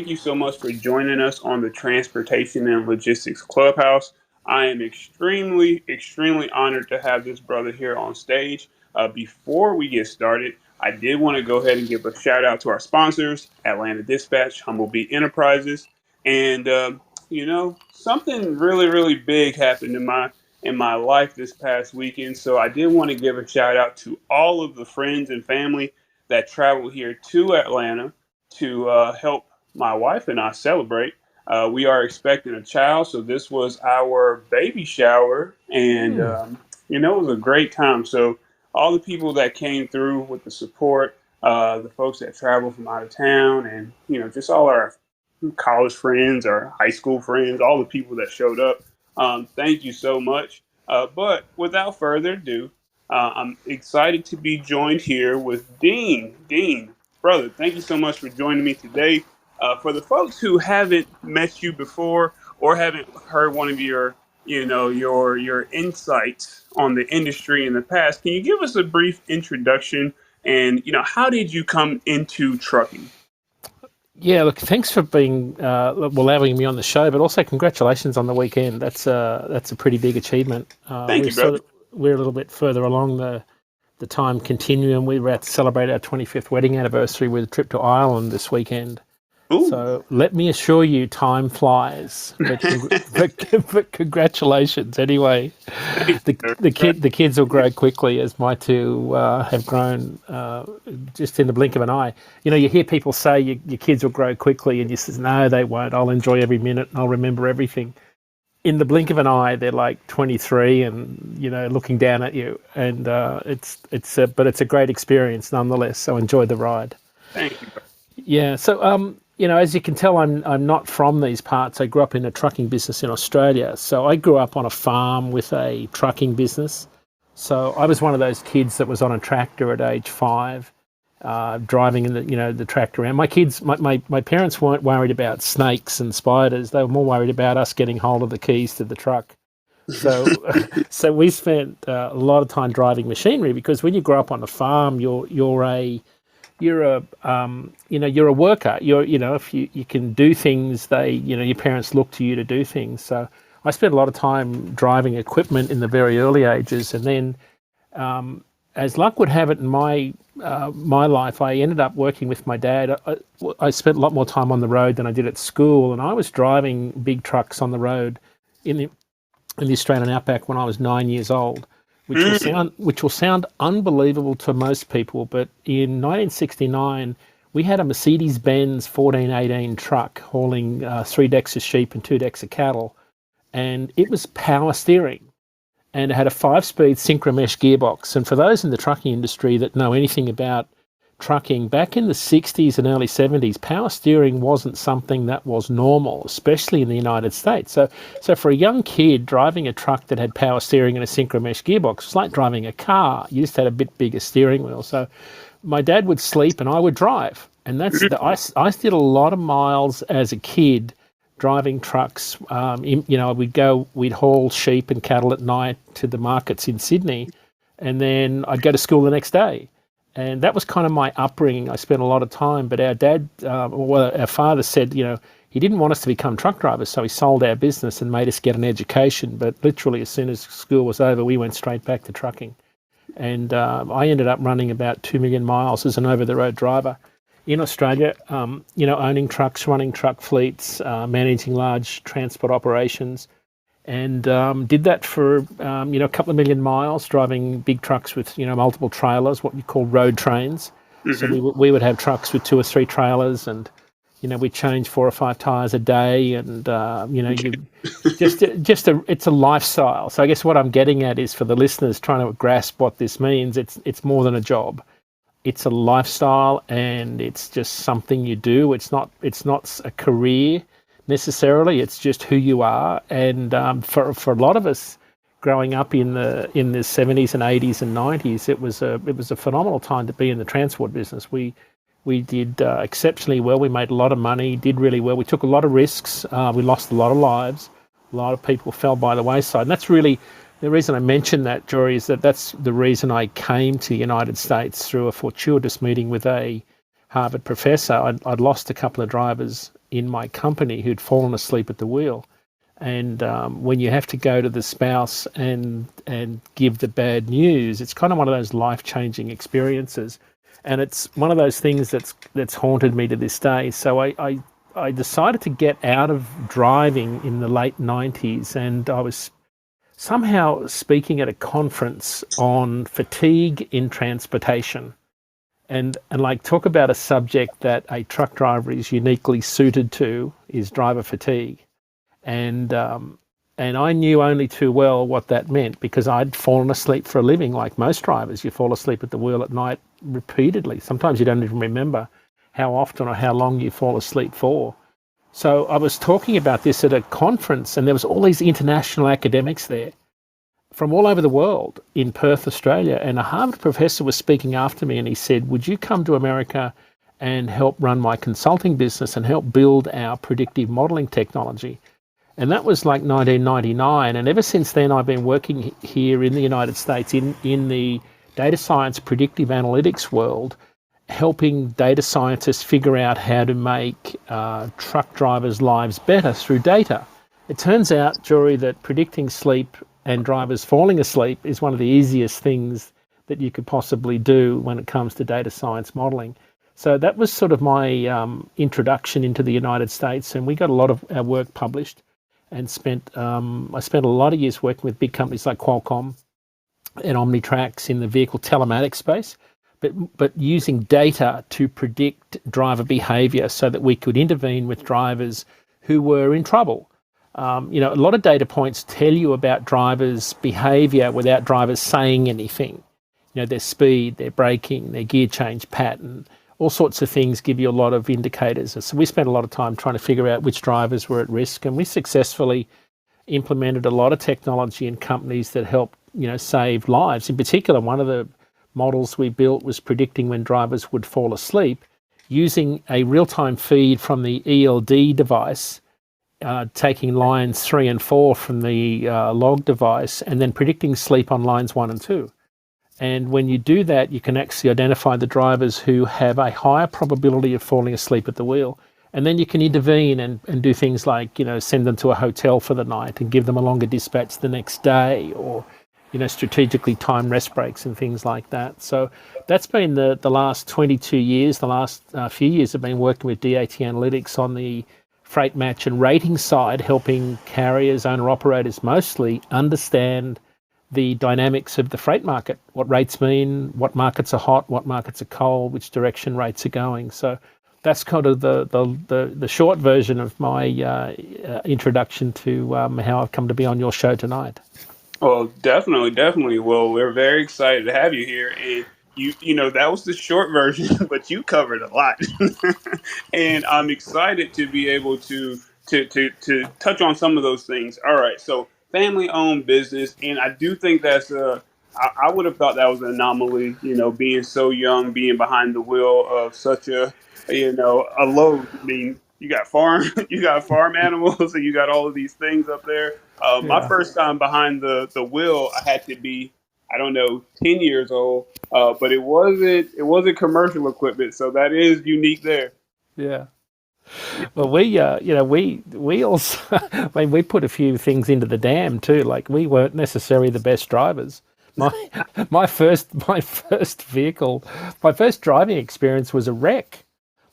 thank you so much for joining us on the Transportation and Logistics Clubhouse. I am extremely honored to have this brother here on stage. Before we get started, I did want to go ahead and give a shout out to our sponsors, Atlanta Dispatch, Humblebee Enterprises, and something really big happened in my life this past weekend. So I did want to give a shout out to all of the friends and family that traveled here to Atlanta to help my wife and I celebrate. We are expecting a child, so this was our baby shower, and it was a great time. So all the people that came through with the support, the folks that traveled from out of town, and just all our college friends, our high school friends, all the people that showed up. Thank you so much. But without further ado, I'm excited to be joined here with Dean. Dean, brother, thank you so much for joining me today. For the folks who haven't met you before or haven't heard one of your insights on the industry in the past, can you give us a brief introduction and how did you come into trucking? Yeah, look, thanks for allowing me on the show, but also congratulations on the weekend. That's a pretty big achievement. Thank you, brother. We're a little bit further along the time continuum. We were out to celebrate our 25th wedding anniversary with a trip to Ireland this weekend. Ooh. So let me assure you, time flies. But congratulations anyway. The kids will grow quickly, as my two have grown just in the blink of an eye. You hear people say your kids will grow quickly, and you say, no, they won't. I'll enjoy every minute and I'll remember everything. In the blink of an eye, they're like 23 and looking down at you, and it's a great experience nonetheless. So enjoy the ride. Thank you. Yeah. So as you can tell, I'm not from these parts. I grew up in a trucking business in Australia. So I grew up on a farm with a trucking business. So I was one of those kids that was on a tractor at age 5, driving in the tractor around. My parents weren't worried about snakes and spiders. They were more worried about us getting hold of the keys to the truck. So we spent a lot of time driving machinery, because when you grow up on a farm, you're a worker. If you can do things, your parents look to you to do things. So I spent a lot of time driving equipment in the very early ages, and then as luck would have it in my life, I ended up working with my dad. I spent a lot more time on the road than I did at school, and I was driving big trucks on the road in the Australian outback when I was 9 years old. Which will sound unbelievable to most people, but in 1969, we had a Mercedes-Benz 1418 truck hauling 3 decks of sheep and 2 decks of cattle, and it was power steering, and it had a 5-speed synchromesh gearbox. And for those in the trucking industry that know anything about trucking, back in the 60s and early 70s, power steering wasn't something that was normal, especially in the United States. So for a young kid, driving a truck that had power steering and a synchromesh gearbox was like driving a car. You just had a bit bigger steering wheel. So my dad would sleep and I would drive. And I did a lot of miles as a kid driving trucks. We'd haul sheep and cattle at night to the markets in Sydney, and then I'd go to school the next day. And that was kind of my upbringing. I spent a lot of time, but our father said, he didn't want us to become truck drivers, so he sold our business and made us get an education. But literally, as soon as school was over, we went straight back to trucking. And I ended up running about 2 million miles as an over-the-road driver in Australia, owning trucks, running truck fleets, managing large transport operations. And did that for a couple of million miles, driving big trucks with multiple trailers, what we call road trains. Mm-hmm. So we would have trucks with 2 or 3 trailers, and we change 4 or 5 tires a day, and it's a lifestyle. So I guess what I'm getting at is, for the listeners trying to grasp what this means, it's more than a job. It's a lifestyle, and it's just something you do. It's not a career necessarily. It's just who you are. And for a lot of us growing up in the 70s and 80s and 90s, it was a phenomenal time to be in the transport business. We did exceptionally well. We made a lot of money, did really well. We took a lot of risks. We lost a lot of lives. A lot of people fell by the wayside. And that's really the reason I mentioned that, Jory, is that's the reason I came to the United States, through a fortuitous meeting with a Harvard professor. I'd lost a couple of drivers in my company who'd fallen asleep at the wheel. And when you have to go to the spouse and give the bad news, it's kind of one of those life-changing experiences. And it's one of those things that's haunted me to this day. So I decided to get out of driving in the late 90s, and I was somehow speaking at a conference on fatigue in transportation. And like, talk about a subject that a truck driver is uniquely suited to, is driver fatigue. And I knew only too well what that meant, because I'd fallen asleep for a living. Like most drivers, you fall asleep at the wheel at night repeatedly. Sometimes you don't even remember how often or how long you fall asleep for. So I was talking about this at a conference, and there was all these international academics there from all over the world in Perth, Australia. And a Harvard professor was speaking after me, and he said, would you come to America and help run my consulting business and help build our predictive modeling technology? And that was like 1999. And ever since then, I've been working here in the United States in the data science predictive analytics world, helping data scientists figure out how to make truck drivers' lives better through data. It turns out, Jory, that predicting sleep and drivers falling asleep is one of the easiest things that you could possibly do when it comes to data science modeling. So that was sort of my introduction into the United States, and we got a lot of our work published. And I spent a lot of years working with big companies like Qualcomm and Omnitrax in the vehicle telematics space, but using data to predict driver behaviour so that we could intervene with drivers who were in trouble. A lot of data points tell you about drivers' behaviour without drivers saying anything. Their speed, their braking, their gear change pattern, all sorts of things give you a lot of indicators. So we spent a lot of time trying to figure out which drivers were at risk, and we successfully implemented a lot of technology in companies that helped, save lives. In particular, one of the models we built was predicting when drivers would fall asleep using a real-time feed from the ELD device, taking lines 3 and 4 from the log device, and then predicting sleep on lines 1 and 2. And when you do that, you can actually identify the drivers who have a higher probability of falling asleep at the wheel. And then you can intervene and do things like, send them to a hotel for the night and give them a longer dispatch the next day, or, strategically time rest breaks and things like that. So that's been the last 22 years. The last few years I've been working with DAT Analytics on the freight match and rating side, helping carriers, owner-operators mostly, understand the dynamics of the freight market, what rates mean, what markets are hot, what markets are cold, which direction rates are going. So that's kind of the short version of my introduction to how I've come to be on your show tonight. Well, definitely. Well, we're very excited to have you here, and that was the short version, but you covered a lot, and I'm excited to be able to touch on some of those things. All right, so family-owned business, and I do think I would have thought that was an anomaly, being so young, being behind the wheel of such a load. I mean, you got farm, you got farm animals, and you got all of these things up there. My Yeah. first time behind the wheel, I had to be, I don't know, 10 years old, but it wasn't commercial equipment, so that is unique there. Yeah. Well, we also, I mean, we put a few things into the dam too. Like, we weren't necessarily the best drivers. My my first driving experience was a wreck.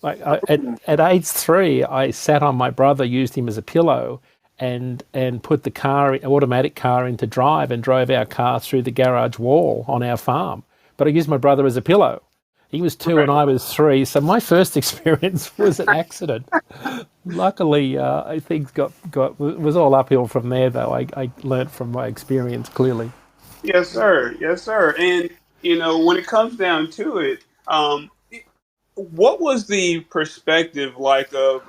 Like, at age 3, I sat on my brother, used him as a pillow, and put the automatic car into drive and drove our car through the garage wall on our farm. But I used my brother as a pillow. He was 2 and Right. I was 3, so my first experience was an accident. Luckily, things was all uphill from there, though. I learnt from my experience, clearly. Yes, sir. Yes, sir. And when it comes down to it, what was the perspective like of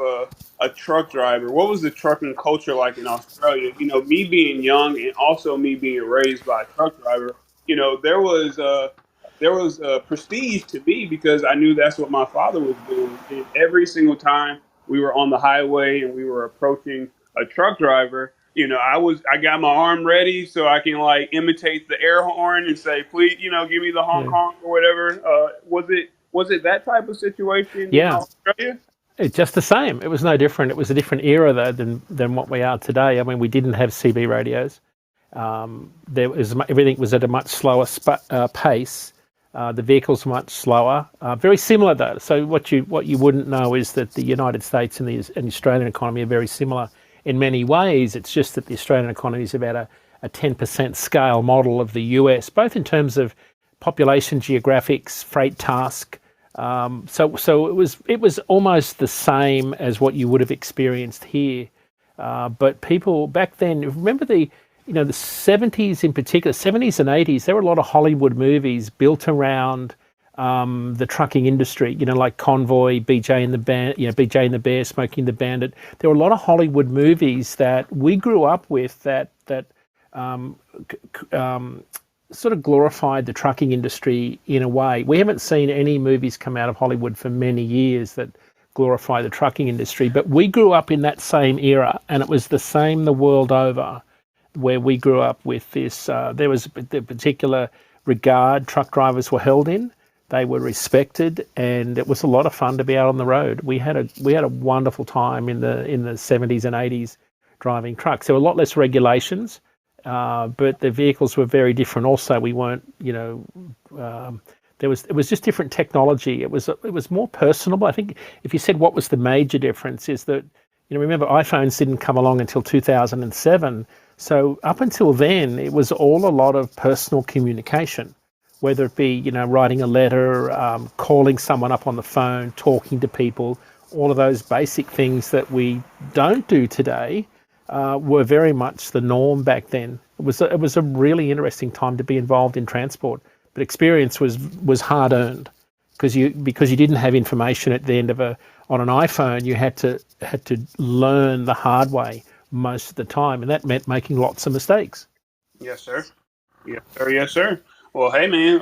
a truck driver? What was the trucking culture like in Australia? Me being young and also me being raised by a truck driver. There was prestige to me because I knew that's what my father was doing. And every single time we were on the highway and we were approaching a truck driver, I got my arm ready so I can like imitate the air horn and say, please, give me the honk Yeah. honk or whatever. Was it that type of situation in Yeah. Australia? It's just the same. It was no different. It was a different era though than what we are today. I mean, we didn't have CB radios. There was everything was at a much slower pace. The vehicles were much slower. Very similar though. So what you wouldn't know is that the United States and the Australian economy are very similar in many ways. It's just that the Australian economy is about a 10% scale model of the US, both in terms of population, geographics, freight task. So it was almost the same as what you would have experienced here. But people back then, remember the 70s in particular, 70s and 80s, there were a lot of Hollywood movies built around the trucking industry, like Convoy, BJ and the Band, BJ and the Bear, Smokey and the Bandit. There were a lot of Hollywood movies that we grew up with that sort of glorified the trucking industry in a way. We haven't seen any movies come out of Hollywood for many years that glorify the trucking industry, but we grew up in that same era, and it was the same the world over where we grew up with this. There was the particular regard truck drivers were held in. They were respected, and it was a lot of fun to be out on the road. We had a wonderful time in the 70s and 80s driving trucks. There were a lot less regulations, but the vehicles were very different. Also, we weren't, it was just different technology. It was more personable. I think if you said what was the major difference is that, remember iPhones didn't come along until 2007. So up until then, it was all a lot of personal communication, whether it be, writing a letter, calling someone up on the phone, talking to people, all of those basic things that we don't do today were very much the norm back then. It was a really interesting time to be involved in transport, but experience was hard earned because you didn't have information at the end of on an iPhone. You had to learn the hard way most of the time, and that meant making lots of mistakes. Yes, sir. Yes, sir. Yes, sir. Well, hey, man,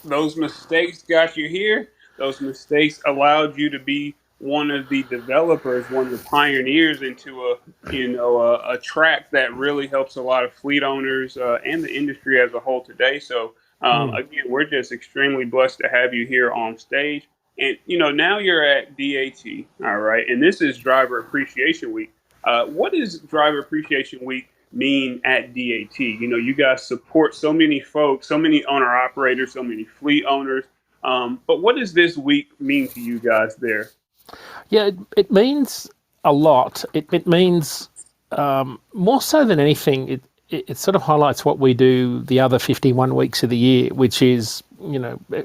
those mistakes got you here. Those mistakes allowed you to be one of the developers, one of the pioneers into a track that really helps a lot of fleet owners and the industry as a whole today. So again, we're just extremely blessed to have you here on stage. And now you're at DAT, all right, and this is Driver Appreciation Week. What does Driver Appreciation Week mean at DAT? You guys support so many folks, so many owner operators, so many fleet owners. But what does this week mean to you guys there? Yeah, it means a lot. It means more so than anything, it sort of highlights what we do the other 51 weeks of the year, which is,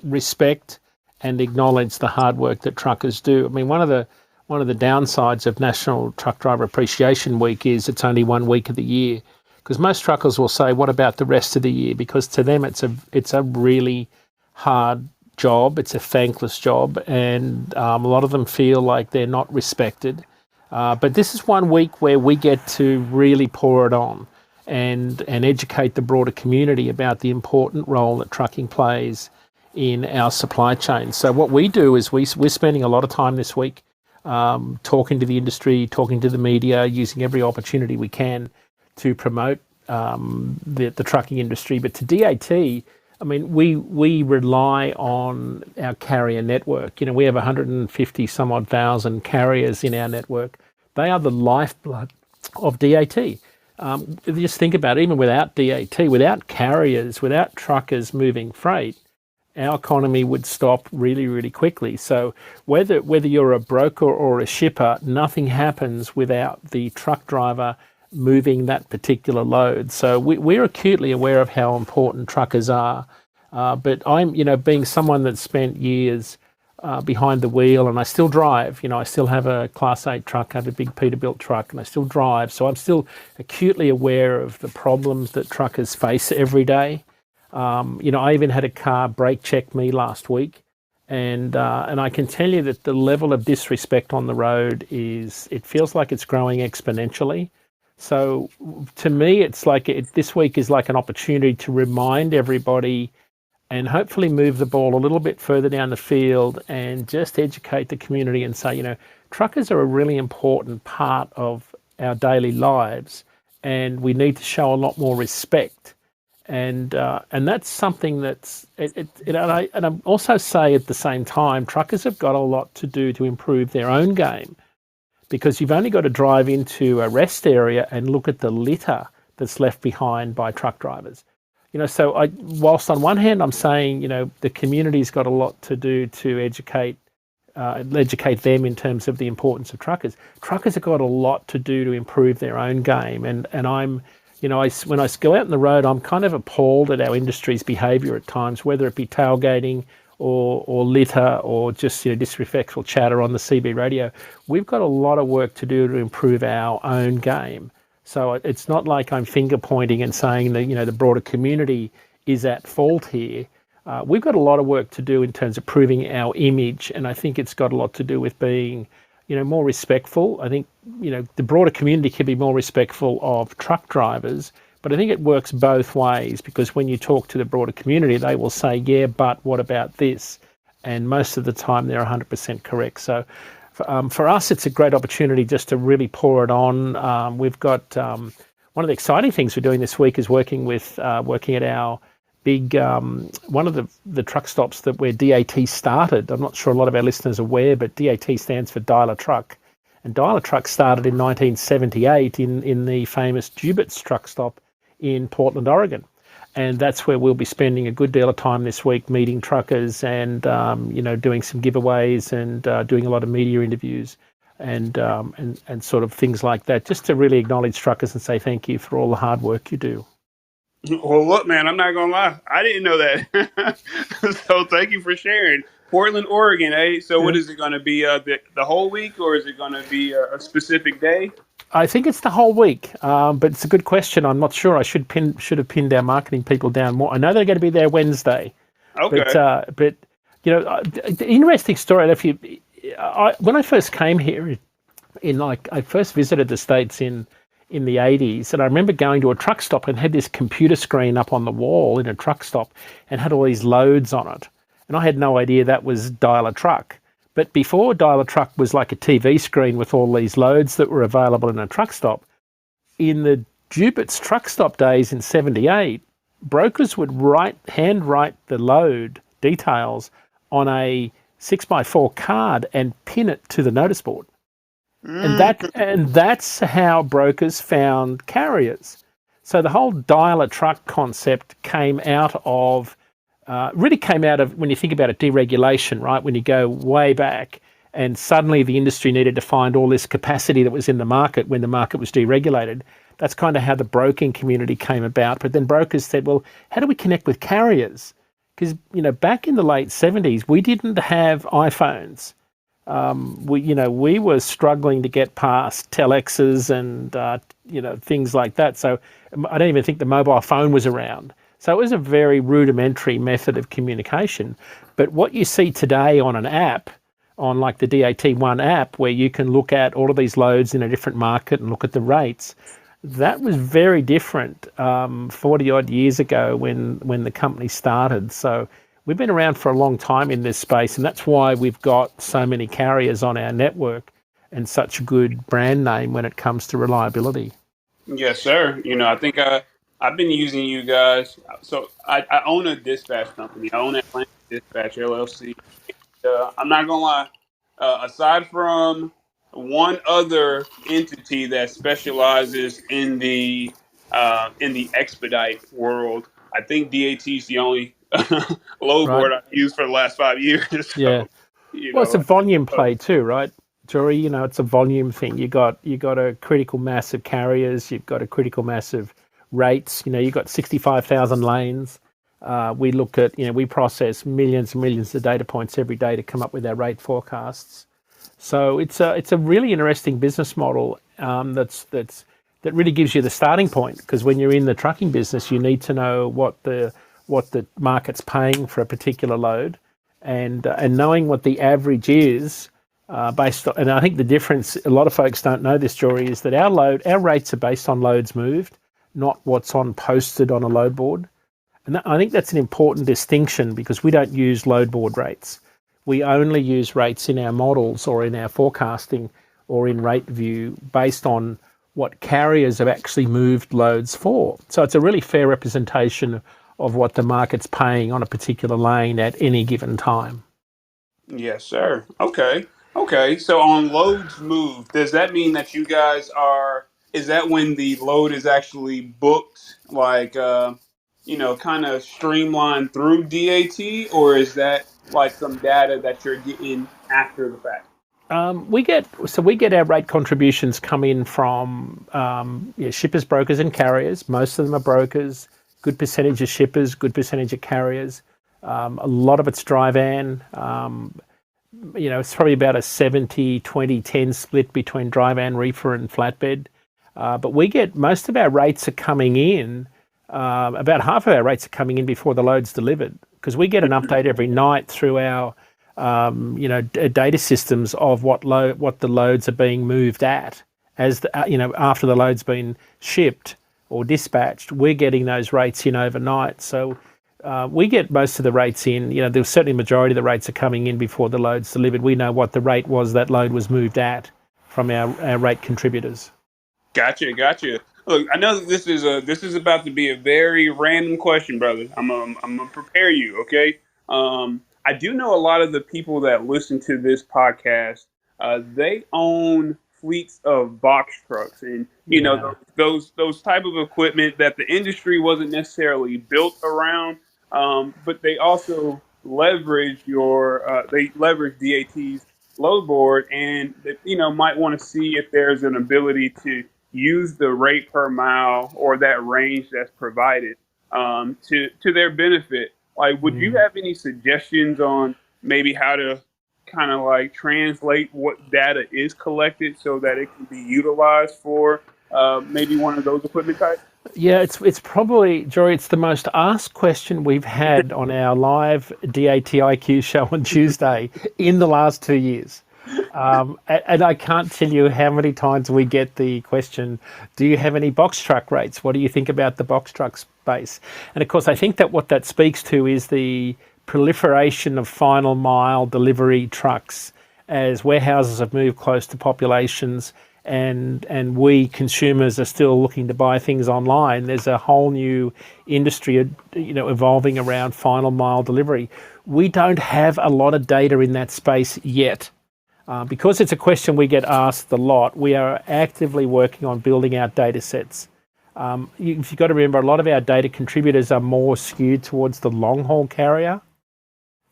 respect and acknowledge the hard work that truckers do. I mean, one of the downsides of National Truck Driver Appreciation Week is it's only 1 week of the year, because most truckers will say, what about the rest of the year? Because to them it's a really hard job, it's a thankless job, and a lot of them feel like they're not respected. But this is 1 week where we get to really pour it on and educate the broader community about the important role that trucking plays in our supply chain. So what we do is we're spending a lot of time this week talking to the industry, talking to the media, using every opportunity we can to promote the trucking industry. But to DAT, I mean, we rely on our carrier network. We have 150 some odd thousand carriers in our network. They are the lifeblood of DAT. Just think about it, even without DAT, without carriers, without truckers moving freight, our economy would stop really, really quickly. So whether you're a broker or a shipper, nothing happens without the truck driver moving that particular load. So we're acutely aware of how important truckers are. But I'm, being someone that's spent years behind the wheel, and I still drive, I still have a Class 8 truck, I have a big Peterbilt truck, and I still drive. So I'm still acutely aware of the problems that truckers face every day. I even had a car brake check me last week, and I can tell you that the level of disrespect on the road it feels like it's growing exponentially. So to me, it's like this week is like an opportunity to remind everybody and hopefully move the ball a little bit further down the field and just educate the community and say, truckers are a really important part of our daily lives, and we need to show a lot more respect And that's something that's and I also say at the same time, truckers have got a lot to do to improve their own game, because you've only got to drive into a rest area and look at the litter that's left behind by truck drivers. So whilst on one hand I'm saying, the community's got a lot to do to educate them in terms of the importance of truckers. Truckers have got a lot to do to improve their own game, and I'm, when I go out on the road, I'm kind of appalled at our industry's behaviour at times, whether it be tailgating or litter or just disrespectful chatter on the CB radio. We've got a lot of work to do to improve our own game. So it's not like I'm finger pointing and saying that the broader community is at fault here. We've got a lot of work to do in terms of proving our image, and I think it's got a lot to do with being more respectful. I think the broader community can be more respectful of truck drivers. But I think it works both ways, because when you talk to the broader community, they will say, yeah, but what about this? And most of the time they're 100% correct. So for us, it's a great opportunity just to really pour it on. We've got one of the exciting things we're doing this week is working at our big, one of the truck stops where DAT started. I'm not sure a lot of our listeners are aware, but DAT stands for Dialer Truck. And Dialer Truck started in 1978 in the famous Jubert's truck stop in Portland, Oregon. And that's where we'll be spending a good deal of time this week, meeting truckers and, doing some giveaways and doing a lot of media interviews and sort of things like that, just to really acknowledge truckers and say thank you for all the hard work you do. Well, look, man, I'm not going to lie. I didn't know that. So thank you for sharing. Portland, Oregon, eh? So what is it going to be, the whole week, or is it going to be a specific day? I think it's the whole week, but it's a good question. I'm not sure. I should have pinned our marketing people down more. I know they're going to be there Wednesday. Okay. But the interesting story. When I first came here, I first visited the States in the 80s, and I remember going to a truck stop and had this computer screen up on the wall in a truck stop and had all these loads on it, and I had no idea that was Dialer Truck. But before Dialer Truck was like a TV screen with all these loads that were available in a truck stop, in the Jubert's truck stop days in 78, brokers would hand write the load details on a 6x4 card and pin it to the notice board. And that's how brokers found carriers. So the whole Dialer Truck concept came out of when you think about it, deregulation, right? When you go way back, and suddenly the industry needed to find all this capacity that was in the market when the market was deregulated. That's kind of how the broking community came about. But then brokers said, well, how do we connect with carriers? Because, back in the late 70s, we didn't have iPhones. We were struggling to get past telexes and, things like that. So I don't even think the mobile phone was around. So it was a very rudimentary method of communication. But what you see today on an app, on like the DAT1 app, where you can look at all of these loads in a different market and look at the rates, that was very different 40 odd years ago when the company started. So we've been around for a long time in this space, and that's why we've got so many carriers on our network and such a good brand name when it comes to reliability. Yes, sir. I think I've been using you guys. So I own a dispatch company. I own Atlanta Dispatch LLC. I'm not gonna lie. Aside from one other entity that specializes in the expedite world, I think DAT is the only load board I've used for the last 5 years. So, yeah. Well, it's a volume play too, right, Jory? It's a volume thing. You got a critical mass of carriers. You've got a critical mass of rates. You've got 65,000 lanes. We look at, we process millions and millions of data points every day to come up with our rate forecasts. So it's a really interesting business model that really gives you the starting point, because when you're in the trucking business, you need to know what the market's paying for a particular load, and knowing what the average is based on. And I think the difference, a lot of folks don't know this, Jory, is that our rates are based on loads moved, not what's posted on a load board. And I think that's an important distinction, because we don't use load board rates. We only use rates in our models or in our forecasting or in rate view based on what carriers have actually moved loads for. So it's a really fair representation of what the market's paying on a particular lane at any given time. Yes, sir. Okay. Okay. So on loads moved, does that mean that you guys are, is that when the load is actually booked, like, kind of streamlined through DAT, or is that like some data that you're getting after the fact? We get our rate contributions come in from shippers, brokers, and carriers. Most of them are brokers. Good percentage of shippers. Good percentage of carriers. A lot of it's dry van. It's probably about a 70-20-10 split between dry van, reefer, and flatbed. But we get most of our rates are coming in. About half of our rates are coming in before the load's delivered, because we get an update every night through our data systems of what the loads are being moved at as after the load's been shipped or dispatched. We're getting those rates in overnight, so we get most of the rates in. There's certainly a majority of the rates are coming in before the load's delivered. We know what the rate was that load was moved at from our rate contributors. Gotcha, gotcha. Look, I know that this is about to be a very random question, brother. I'm gonna prepare you, okay? I do know a lot of the people that listen to this podcast. They own fleets of box trucks, and Yeah. those type of equipment that the industry wasn't necessarily built around. But they also leverage DAT's load board, and might want to see if there's an ability to use the rate per mile or that range that's provided to their benefit. Like, would you Mm. have any suggestions on maybe how to kind of like translate what data is collected so that it can be utilized for maybe one of those equipment types? Yeah, it's probably, Jory, it's the most asked question we've had on our live DATIQ show on Tuesday in the last 2 years. And I can't tell you how many times we get the question, do you have any box truck rates? What do you think about the box truck space? And of course, I think that what that speaks to is the proliferation of final mile delivery trucks as warehouses have moved close to populations, and we consumers are still looking to buy things online. There's a whole new industry, evolving around final mile delivery. We don't have a lot of data in that space yet. Because it's a question we get asked a lot, we are actively working on building out data sets. You've got to remember, a lot of our data contributors are more skewed towards the long haul carrier.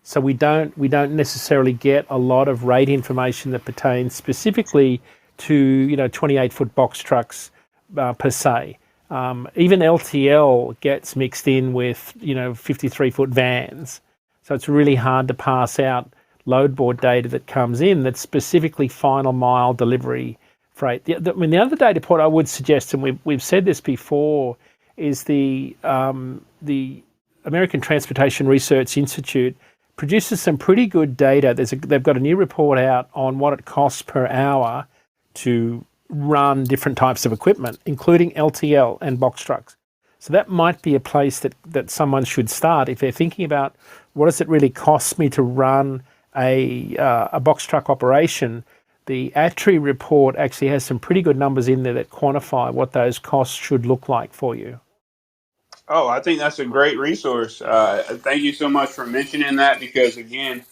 So we don't necessarily get a lot of rate information that pertains specifically to 28-foot box trucks per se. Even LTL gets mixed in with 53-foot vans. So it's really hard to pass out load board data that comes in that's specifically final mile delivery freight. The other data point I would suggest, and we've said this before, is the American Transportation Research Institute produces some pretty good data. They've got a new report out on what it costs per hour to run different types of equipment, including LTL and box trucks. So that might be a place that someone should start if they're thinking about, what does it really cost me to run a box truck operation. The ATRI report actually has some pretty good numbers in there that quantify what those costs should look like for you. Oh, I think that's a great resource. Thank you so much for mentioning that, because, again,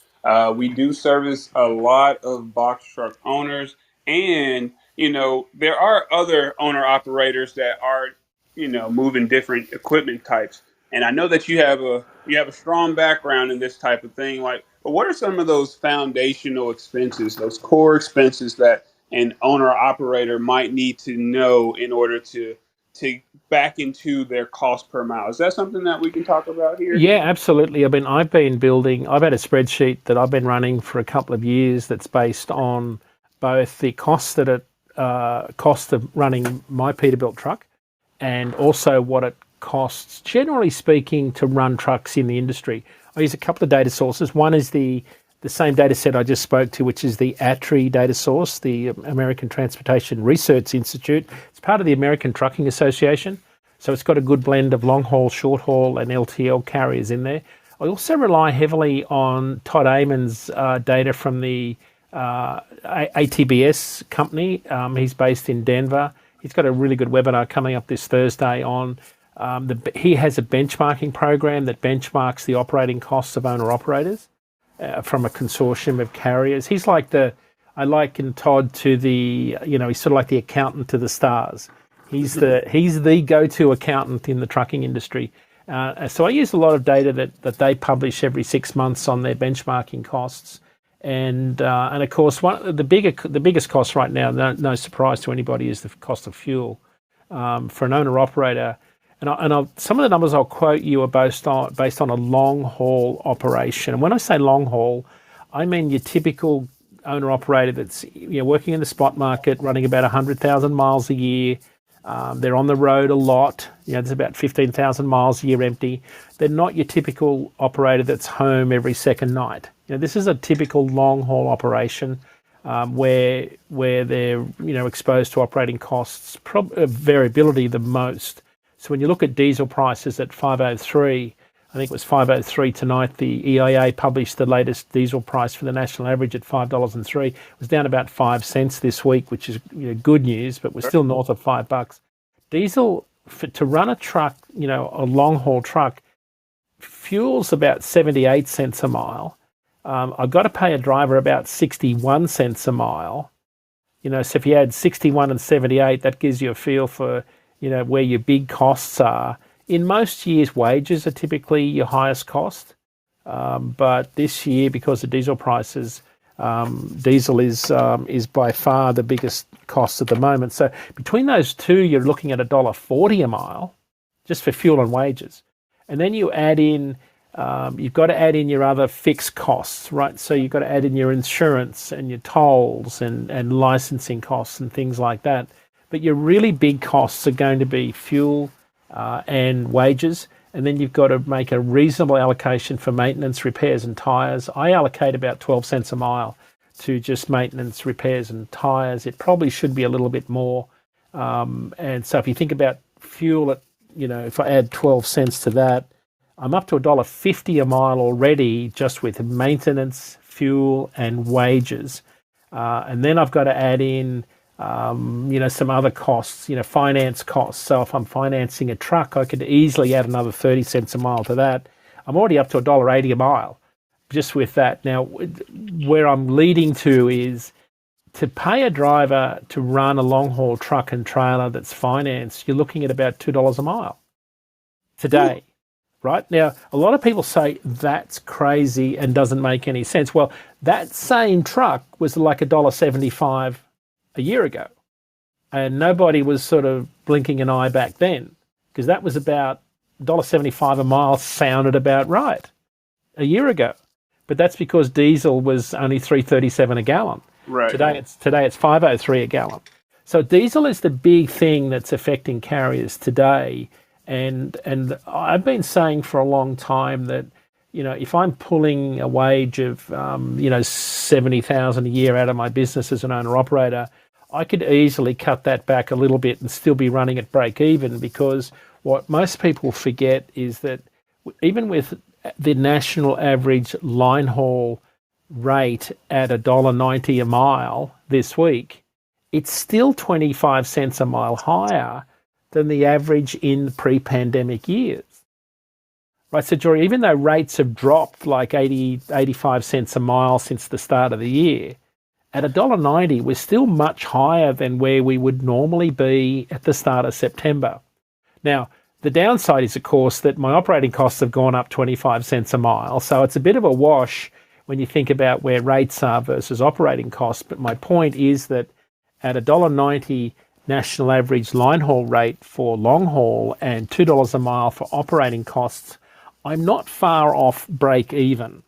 we do service a lot of box truck owners, and there are other owner operators that are moving different equipment types. And I know that you have a strong background in this type of thing. Like, but what are some of those foundational expenses, those core expenses that an owner operator might need to know in order to back into their cost per mile? Is that something that we can talk about here? Yeah, absolutely. I've had a spreadsheet that I've been running for a couple of years that's based on both the cost cost of running my Peterbilt truck, and also what it costs, generally speaking, to run trucks in the industry. I use a couple of data sources. One is the same data set I just spoke to, which is the ATRI data source, the American Transportation Research Institute. It's part of the American Trucking Association. So it's got a good blend of long haul, short haul, and LTL carriers in there. I also rely heavily on Todd Amon's data from the ATBS company. He's based in Denver. He's got a really good webinar coming up this Thursday on he has a benchmarking program that benchmarks the operating costs of owner-operators from a consortium of carriers. He's like I liken Todd to he's sort of like the accountant to the stars. He's the go-to accountant in the trucking industry. So I use a lot of data that they publish every 6 months on their benchmarking costs. And of course, the biggest cost right now, no surprise to anybody, is the cost of fuel for an owner-operator. And some of the numbers I'll quote you are based on a long-haul operation. And when I say long-haul, I mean your typical owner-operator that's working in the spot market, running about 100,000 miles a year. They're on the road a lot. There's about 15,000 miles a year empty. They're not your typical operator that's home every second night. This is a typical long-haul operation where they're exposed to operating costs, variability the most. So when you look at diesel prices at 503, I think it was 503 tonight, the EIA published the latest diesel price for the national average at $5.03. It was down about 5 cents this week, which is good news, but we're still north of $5. Diesel, to run a truck, a long-haul truck, fuel's about 78 cents a mile. I've got to pay a driver about 61 cents a mile. So if you add 61 and 78, that gives you a feel for where your big costs are. In most years, wages are typically your highest cost. But this year, because of diesel prices, diesel is by far the biggest cost at the moment. So between those two, you're looking at $1.40 a mile just for fuel and wages. And then you add in, you've got to add in your other fixed costs, right? So you've got to add in your insurance and your tolls and licensing costs and things like that. But your really big costs are going to be fuel and wages. And then you've got to make a reasonable allocation for maintenance, repairs and tyres. I allocate about 12 cents a mile to just maintenance, repairs and tyres. It probably should be a little bit more. And so if you think about fuel, if I add 12 cents to that, I'm up to $1.50 a mile already just with maintenance, fuel and wages. And then I've got to add in some other costs, finance costs. So if I'm financing a truck, I could easily add another 30 cents a mile to that. I'm already up to $1.80 a mile just with that. Now, where I'm leading to is to pay a driver to run a long-haul truck and trailer that's financed, you're looking at about $2 a mile today. Ooh. Right? Now, a lot of people say that's crazy and doesn't make any sense. Well, that same truck was like $1.75 a year ago. And nobody was sort of blinking an eye back then because that was about $1.75 a mile sounded about right a year ago. But that's because diesel was only $3.37 a gallon. Right. Today it's $5.03 a gallon. So diesel is the big thing that's affecting carriers today. And I've been saying for a long time that, if I'm pulling a wage of, $70,000 a year out of my business as an owner-operator, I could easily cut that back a little bit and still be running at break even, because what most people forget is that even with the national average line haul rate at $1.90 a mile this week, it's still 25 cents a mile higher than the average in pre-pandemic years. Right, so Jory, even though rates have dropped like 85 cents a mile since the start of the year, at $1.90, we're still much higher than where we would normally be at the start of September. Now, the downside is, of course, that my operating costs have gone up 25 cents a mile. So it's a bit of a wash when you think about where rates are versus operating costs. But my point is that at $1.90 national average line haul rate for long haul and $2 a mile for operating costs, I'm not far off break even.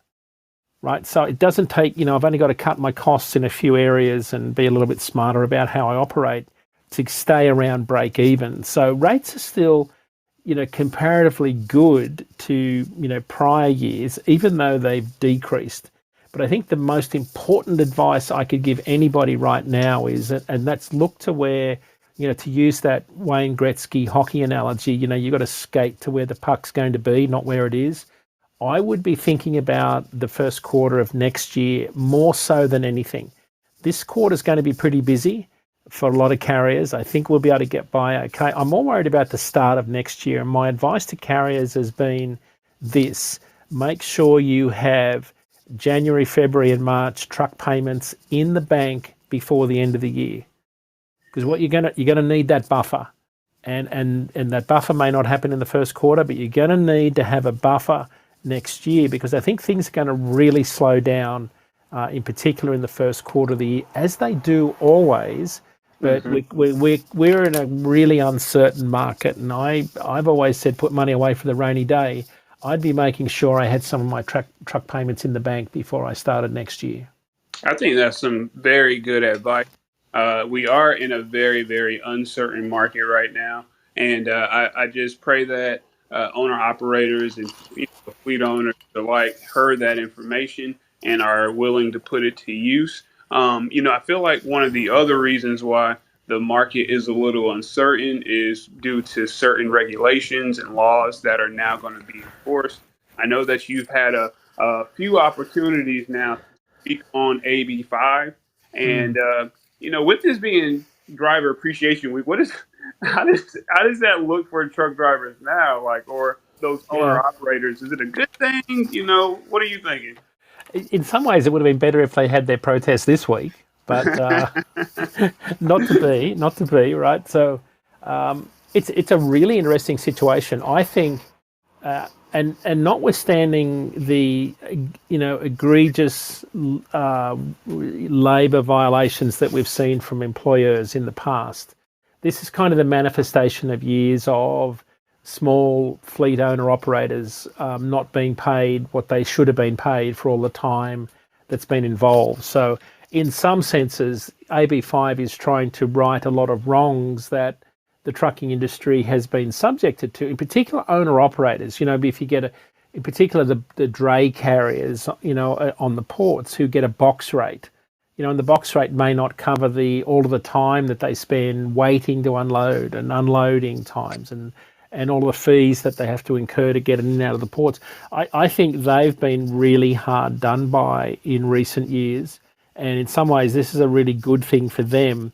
Right, so it doesn't take, I've only got to cut my costs in a few areas and be a little bit smarter about how I operate to stay around break even. So rates are still, comparatively good to, prior years, even though they've decreased. But I think the most important advice I could give anybody right now is, and that's look to where, to use that Wayne Gretzky hockey analogy, you've got to skate to where the puck's going to be, not where it is. I would be thinking about the first quarter of next year more so than anything. This quarter is going to be pretty busy, for a lot of carriers. I think we'll be able to get by okay. I'm more worried about the start of next year. And my advice to carriers has been this: make sure you have January, February, and March truck payments in the bank before the end of the year, because what you're gonna need that buffer, and that buffer may not happen in the first quarter, but you're gonna need to have a buffer next year, because I think things are going to really slow down, in particular in the first quarter of the year, as they do always. But we're in a really uncertain market, and I've always said put money away for the rainy day. I'd be making sure I had some of my truck payments in the bank before I started next year. I think that's some very good advice. We are in a very, very uncertain market right now, and I just pray that owner operators and fleet owners alike heard that information and are willing to put it to use. I feel like one of the other reasons why the market is a little uncertain is due to certain regulations and laws that are now going to be enforced. I know that you've had a few opportunities now to speak on AB5, and with this being Driver Appreciation Week, how does that look for truck drivers now, like, or those owner Yeah. operators? Is it a good thing? What are you thinking? In some ways, it would have been better if they had their protest this week, but not to be, right? So it's a really interesting situation, I think, and notwithstanding the egregious labour violations that we've seen from employers in the past, this is kind of the manifestation of years of small fleet owner operators not being paid what they should have been paid for all the time that's been involved. So in some senses, AB5 is trying to right a lot of wrongs that the trucking industry has been subjected to, in particular owner operators. If you get in particular the dray carriers, on the ports, who get a box rate, and the box rate may not cover all of the time that they spend waiting to unload and unloading times and all the fees that they have to incur to get in and out of the ports. I think they've been really hard done by in recent years, and in some ways this is a really good thing for them.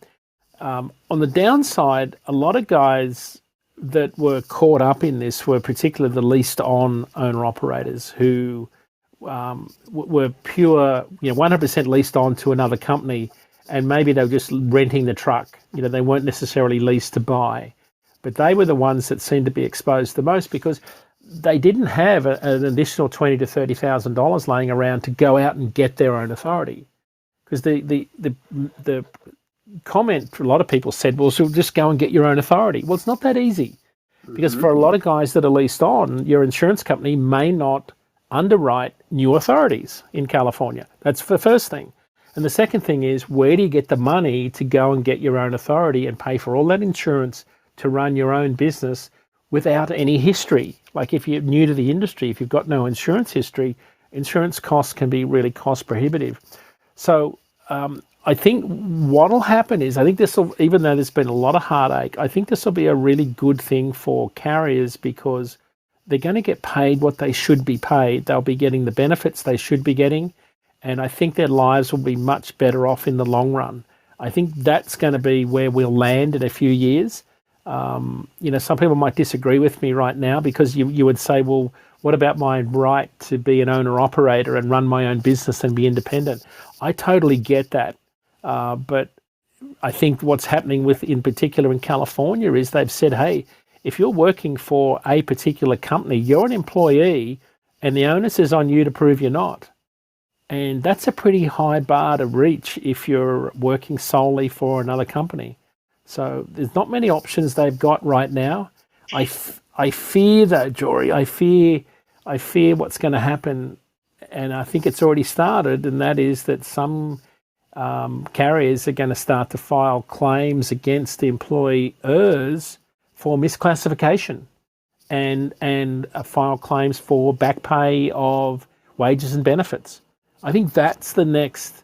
On the downside, a lot of guys that were caught up in this were particularly the leased on owner operators who were pure, 100% leased on to another company, and maybe they were just renting the truck. They weren't necessarily leased to buy, but they were the ones that seemed to be exposed the most, because they didn't have an additional $20,000 to $30,000 laying around to go out and get their own authority. Because the comment a lot of people said, well, so just go and get your own authority. Well, it's not that easy, because for a lot of guys that are leased on, your insurance company may not underwrite new authorities in California. That's the first thing. And the second thing is, where do you get the money to go and get your own authority and pay for all that insurance to run your own business without any history? Like, if you're new to the industry, if you've got no insurance history, insurance costs can be really cost prohibitive. So I think what will happen is, I think this will, even though there's been a lot of heartache, I think this will be a really good thing for carriers, because they're going to get paid what they should be paid. They'll be getting the benefits they should be getting, and I think their lives will be much better off in the long run. I think that's going to be where we'll land in a few years. Some people might disagree with me right now, because you would say, well, what about my right to be an owner operator and run my own business and be independent? I totally get that. But I think what's happening in particular in California is they've said, hey, if you're working for a particular company, you're an employee, and the onus is on you to prove you're not. And that's a pretty high bar to reach if you're working solely for another company. So there's not many options they've got right now. I fear though, Jory, I fear what's going to happen, and I think it's already started, and that is that some carriers are going to start to file claims against the employers for misclassification, and file claims for back pay of wages and benefits. I think that's the next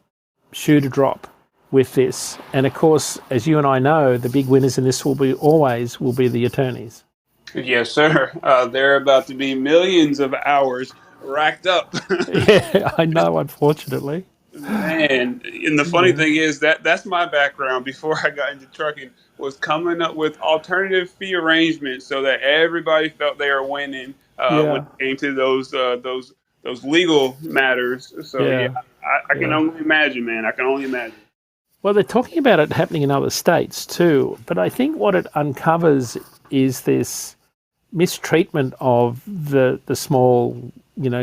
shoe to drop with this. And of course, as you and I know, the big winners in this will be the attorneys. Yes, sir. There are about to be millions of hours racked up. Yeah, I know, unfortunately. Man, and the funny Yeah, thing is that that's my background before I got into trucking was coming up with alternative fee arrangements so that everybody felt they were winning when yeah, it came to those legal matters. So yeah, yeah, I can yeah. only imagine, man. I can only imagine. Well, they're talking about it happening in other states too, but I think what it uncovers is this mistreatment of the small,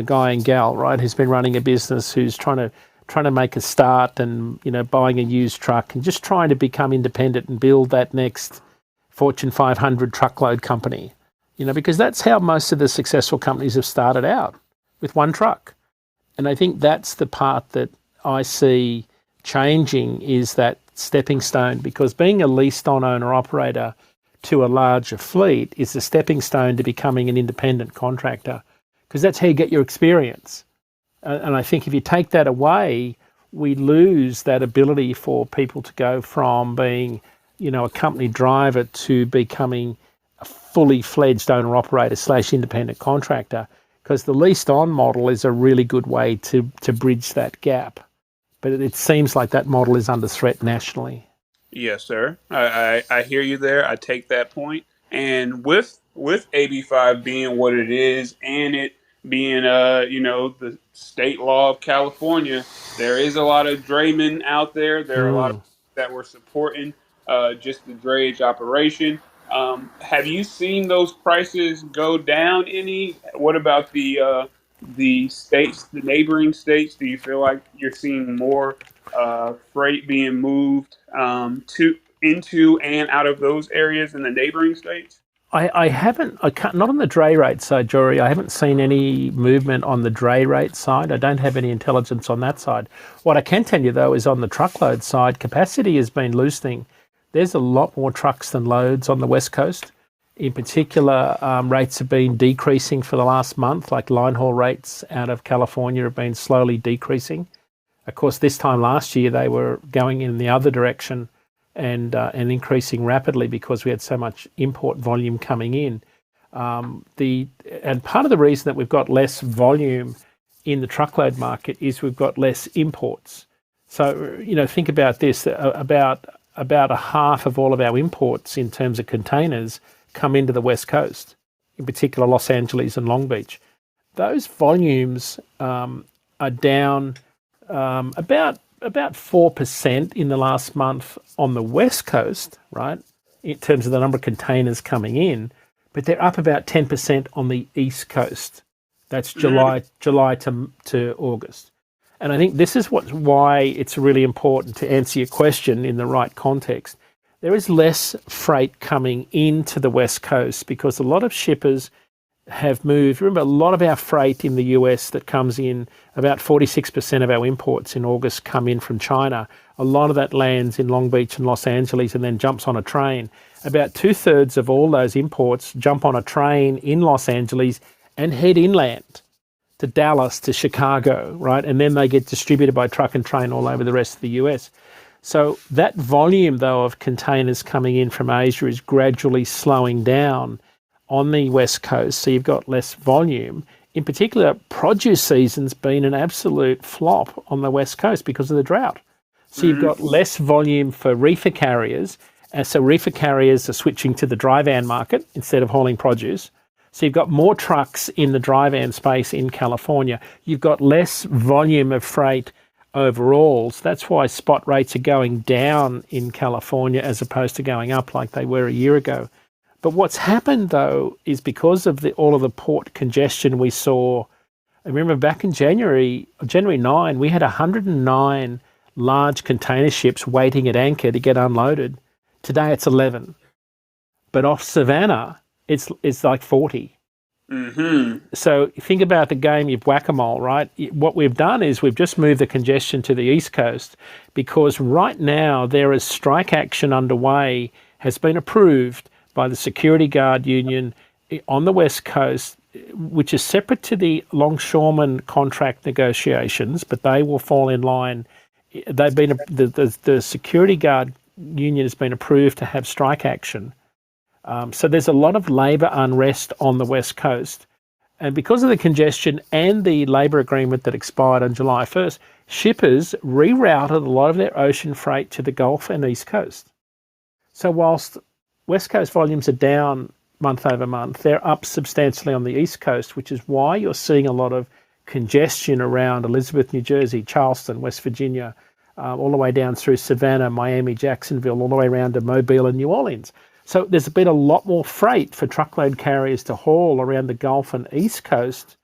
guy and gal, right, who's been running a business, who's trying to make a start, and buying a used truck and just trying to become independent and build that next Fortune 500 truckload company. Because that's how most of the successful companies have started out, with one truck. And I think that's the part that I see changing, is that stepping stone, because being a leased on owner operator to a larger fleet is the stepping stone to becoming an independent contractor, because that's how you get your experience. And I think if you take that away, we lose that ability for people to go from being, a company driver to becoming a fully fledged owner operator / independent contractor, because the leased on model is a really good way to bridge that gap. But it seems like that model is under threat nationally. Yes, sir. I hear you there. I take that point. And with AB5 being what it is, and it being the state law of California, there is a lot of draymen out there. There are a lot of Mm. that were supporting just the drayage operation. Have you seen those prices go down any? What about the states, the neighboring states? Do you feel like you're seeing more freight being moved to into and out of those areas in the neighboring states? I haven't, I can't, not on the dray rate side, Jory. I haven't seen any movement on the dray rate side. I don't have any intelligence on that side. What I can tell you, though, is on the truckload side, capacity has been loosening. There's a lot more trucks than loads on the West Coast. In particular, rates have been decreasing for the last month, like line haul rates out of California have been slowly decreasing. Of course, this time last year, they were going in the other direction and increasing rapidly because we had so much import volume coming in. And part of the reason that we've got less volume in the truckload market is we've got less imports. So think about this: about a half of all of our imports in terms of containers come into the West Coast, in particular Los Angeles and Long Beach. Those volumes are down about 4% in the last month on the West Coast, right, in terms of the number of containers coming in, but they're up about 10% on the East Coast. That's Mm. July to August. And I think this is why it's really important to answer your question in the right context. There is less freight coming into the West Coast because a lot of shippers have moved. Remember, a lot of our freight in the US that comes in, about 46% of our imports in August come in from China. A lot of that lands in Long Beach and Los Angeles and then jumps on a train. About 2/3 of all those imports jump on a train in Los Angeles and head inland to Dallas, to Chicago, right? And then they get distributed by truck and train all over the rest of the US. So that volume, though, of containers coming in from Asia is gradually slowing down on the West Coast, so you've got less volume. In particular, produce season's been an absolute flop on the West Coast because of the drought. So you've Mm. got less volume for reefer carriers, and so reefer carriers are switching to the dry van market instead of hauling produce. So you've got more trucks in the dry van space in California. You've got less volume of freight overall. So that's why spot rates are going down in California as opposed to going up like they were a year ago. But what's happened, though, is because of all of the port congestion we saw. I remember back in January 9, we had 109 large container ships waiting at anchor to get unloaded. Today it's 11. But off Savannah, it's like 40. Hmm. So think about the game of whack-a-mole, right? What we've done is we've just moved the congestion to the East Coast because right now there is strike action underway, has been approved by the security guard union on the West Coast, which is separate to the longshoreman contract negotiations, but they will fall in line. They've been the security guard union has been approved to have strike action. So there's a lot of labour unrest on the West Coast. And because of the congestion and the labour agreement that expired on July 1st, shippers rerouted a lot of their ocean freight to the Gulf and East Coast. So whilst West Coast volumes are down month over month, they're up substantially on the East Coast, which is why you're seeing a lot of congestion around Elizabeth, New Jersey, Charleston, West Virginia, all the way down through Savannah, Miami, Jacksonville, all the way around to Mobile and New Orleans. So there's been a lot more freight for truckload carriers to haul around the Gulf and East Coast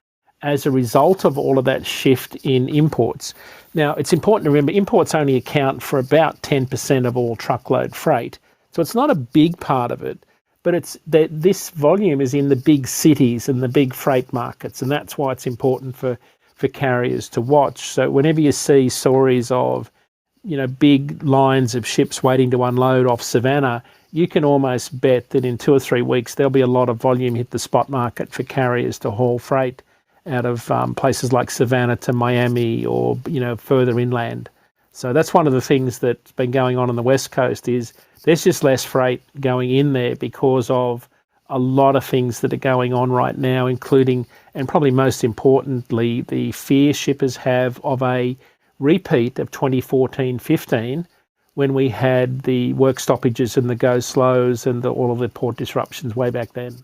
as a result of all of that shift in imports. Now, it's important to remember imports only account for about 10% of all truckload freight. So it's not a big part of it, but it's that this volume is in the big cities and the big freight markets, and that's why it's important for carriers to watch. So whenever you see stories of, big lines of ships waiting to unload off Savannah, you can almost bet that in 2 or 3 weeks there'll be a lot of volume hit the spot market for carriers to haul freight out of places like Savannah to Miami or further inland. So that's one of the things that's been going on the West Coast is there's just less freight going in there because of a lot of things that are going on right now, including, and probably most importantly, the fear shippers have of a repeat of 2014-15 when we had the work stoppages and the go slows and all of the port disruptions way back then.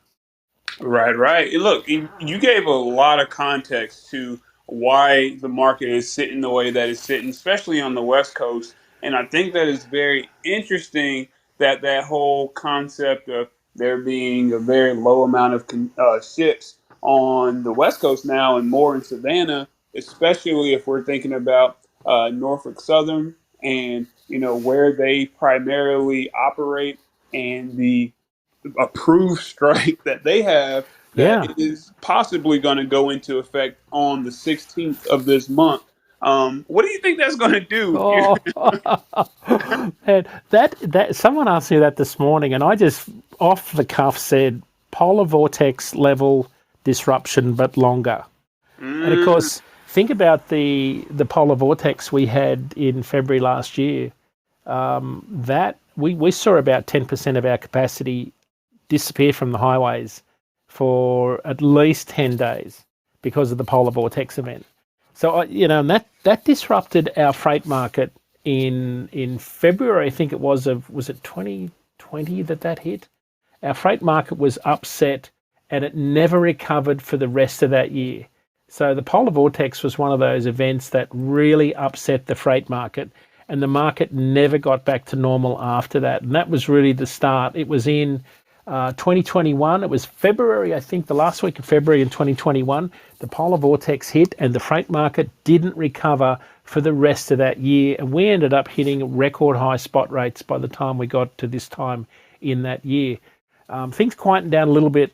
Right. Look, you gave a lot of context to why the market is sitting the way that it's sitting, especially on the West Coast. And I think that is very interesting that whole concept of there being a very low amount of ships on the West Coast now and more in Savannah, especially if we're thinking about Norfolk Southern and, where they primarily operate and the approved strike that they have that is possibly going to go into effect on the 16th of this month. What do you think that's going to do? Oh, and that someone asked me that this morning, and I just off the cuff said polar vortex level disruption, but longer. And of course, think about the polar vortex we had in February last year. That we saw about 10% of our capacity disappear from the highways for at least 10 days because of the polar vortex event. So, and that disrupted our freight market in February, I think it was it 2020 that hit? Our freight market was upset and it never recovered for the rest of that year. So the polar vortex was one of those events that really upset the freight market, and the market never got back to normal after that. And that was really the start. It was in 2021, it was February, I think the last week of February in 2021, the polar vortex hit and the freight market didn't recover for the rest of that year. And we ended up hitting record high spot rates by the time we got to this time in that year. Things quietened down a little bit,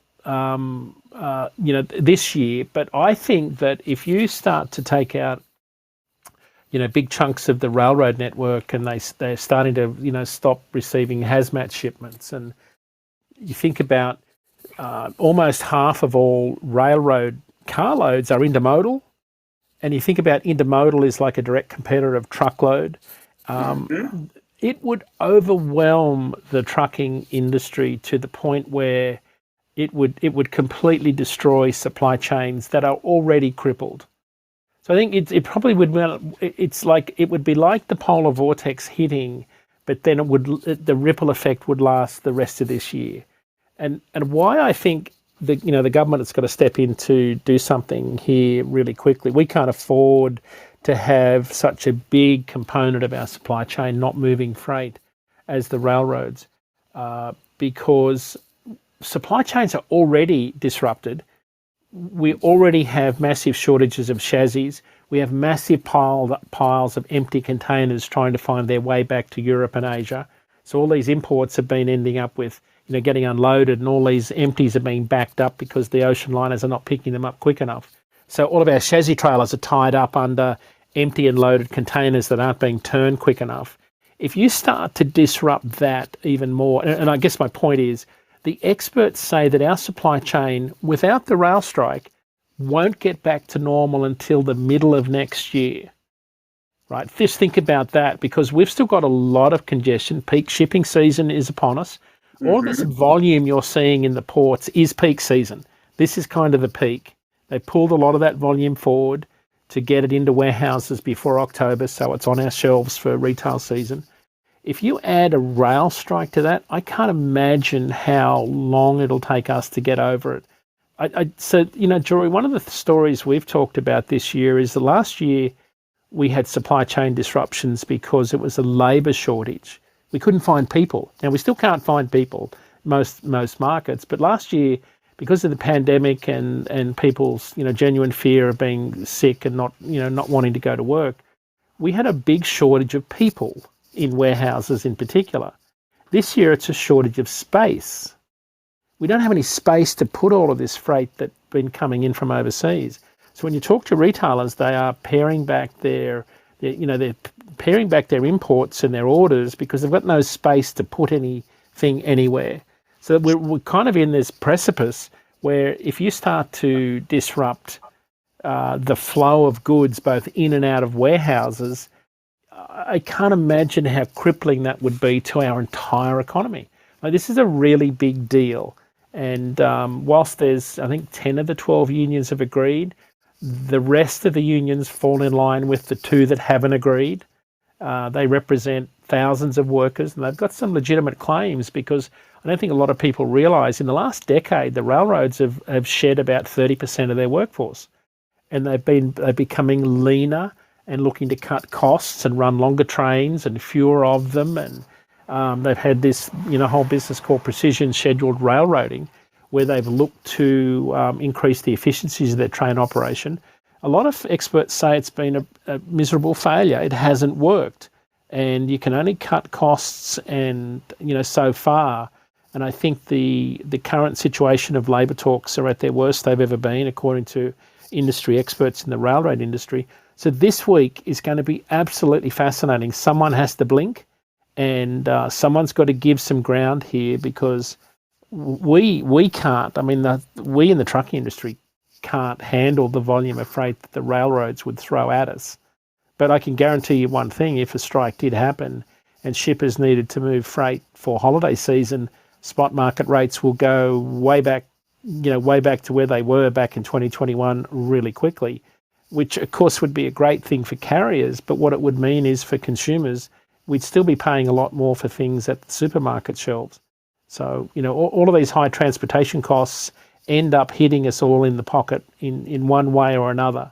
this year, but I think that if you start to take out, big chunks of the railroad network and they're starting to, stop receiving hazmat shipments, and you think about almost half of all railroad carloads are intermodal, and you think about intermodal is like a direct competitor of truckload, it would overwhelm the trucking industry to the point where it would completely destroy supply chains that are already crippled. So I think it probably would. It would be like the polar vortex hitting, but then the ripple effect would last the rest of this year. And why I think the government has got to step in to do something here really quickly. We can't afford to have such a big component of our supply chain not moving freight as the railroads, because supply chains are already disrupted. We already have massive shortages of chassis. We have massive piles of empty containers trying to find their way back to Europe and Asia. So all these imports have been ending up with, getting unloaded, and all these empties are being backed up because the ocean liners are not picking them up quick enough. So all of our chassis trailers are tied up under empty and loaded containers that aren't being turned quick enough. If you start to disrupt that even more, and I guess my point is, the experts say that our supply chain, without the rail strike, won't get back to normal until the middle of next year. Right? Just think about that, because we've still got a lot of congestion. Peak shipping season is upon us. All this volume you're seeing in the ports is peak season. This is kind of the peak. They pulled a lot of that volume forward. to get it into warehouses before October, so it's on our shelves for retail season. If you add a rail strike to that, I can't imagine how long it'll take us to get over it. So, Jory, one of the stories we've talked about this year is the last year we had supply chain disruptions because it was a labour shortage. We couldn't find people. Now, we still can't find people, most markets, but last year, because of the pandemic and people's, genuine fear of being sick and not wanting to go to work, we had a big shortage of people in warehouses in particular. This year, it's a shortage of space. We don't have any space to put all of this freight that's been coming in from overseas. So when you talk to retailers, they are paring back they're paring back their imports and their orders because they've got no space to put anything anywhere. So we're kind of in this precipice where if you start to disrupt the flow of goods both in and out of warehouses, I can't imagine how crippling that would be to our entire economy. Like, this is a really big deal. And whilst there's, I think, 10 of the 12 unions have agreed, the rest of the unions fall in line with the 2 that haven't agreed. They represent thousands of workers, and they've got some legitimate claims because I don't think a lot of people realise in the last decade the railroads have shed about 30% of their workforce, and they're becoming leaner and looking to cut costs and run longer trains and fewer of them. And they've had this whole business called precision scheduled railroading, where they've looked to increase the efficiencies of their train operation. A lot of experts say it's been a miserable failure. It hasn't worked, and you can only cut costs and so far. And I think the current situation of labour talks are at their worst they've ever been, according to industry experts in the railroad industry. So this week is going to be absolutely fascinating. Someone has to blink, and someone's got to give some ground here because we can't. I mean, we in the trucking industry can't handle the volume of freight that the railroads would throw at us. But I can guarantee you one thing: if a strike did happen and shippers needed to move freight for holiday season, spot market rates will go way back to where they were back in 2021 really quickly, which of course would be a great thing for carriers. But what it would mean is for consumers, we'd still be paying a lot more for things at the supermarket shelves. So, all of these high transportation costs end up hitting us all in the pocket in one way or another.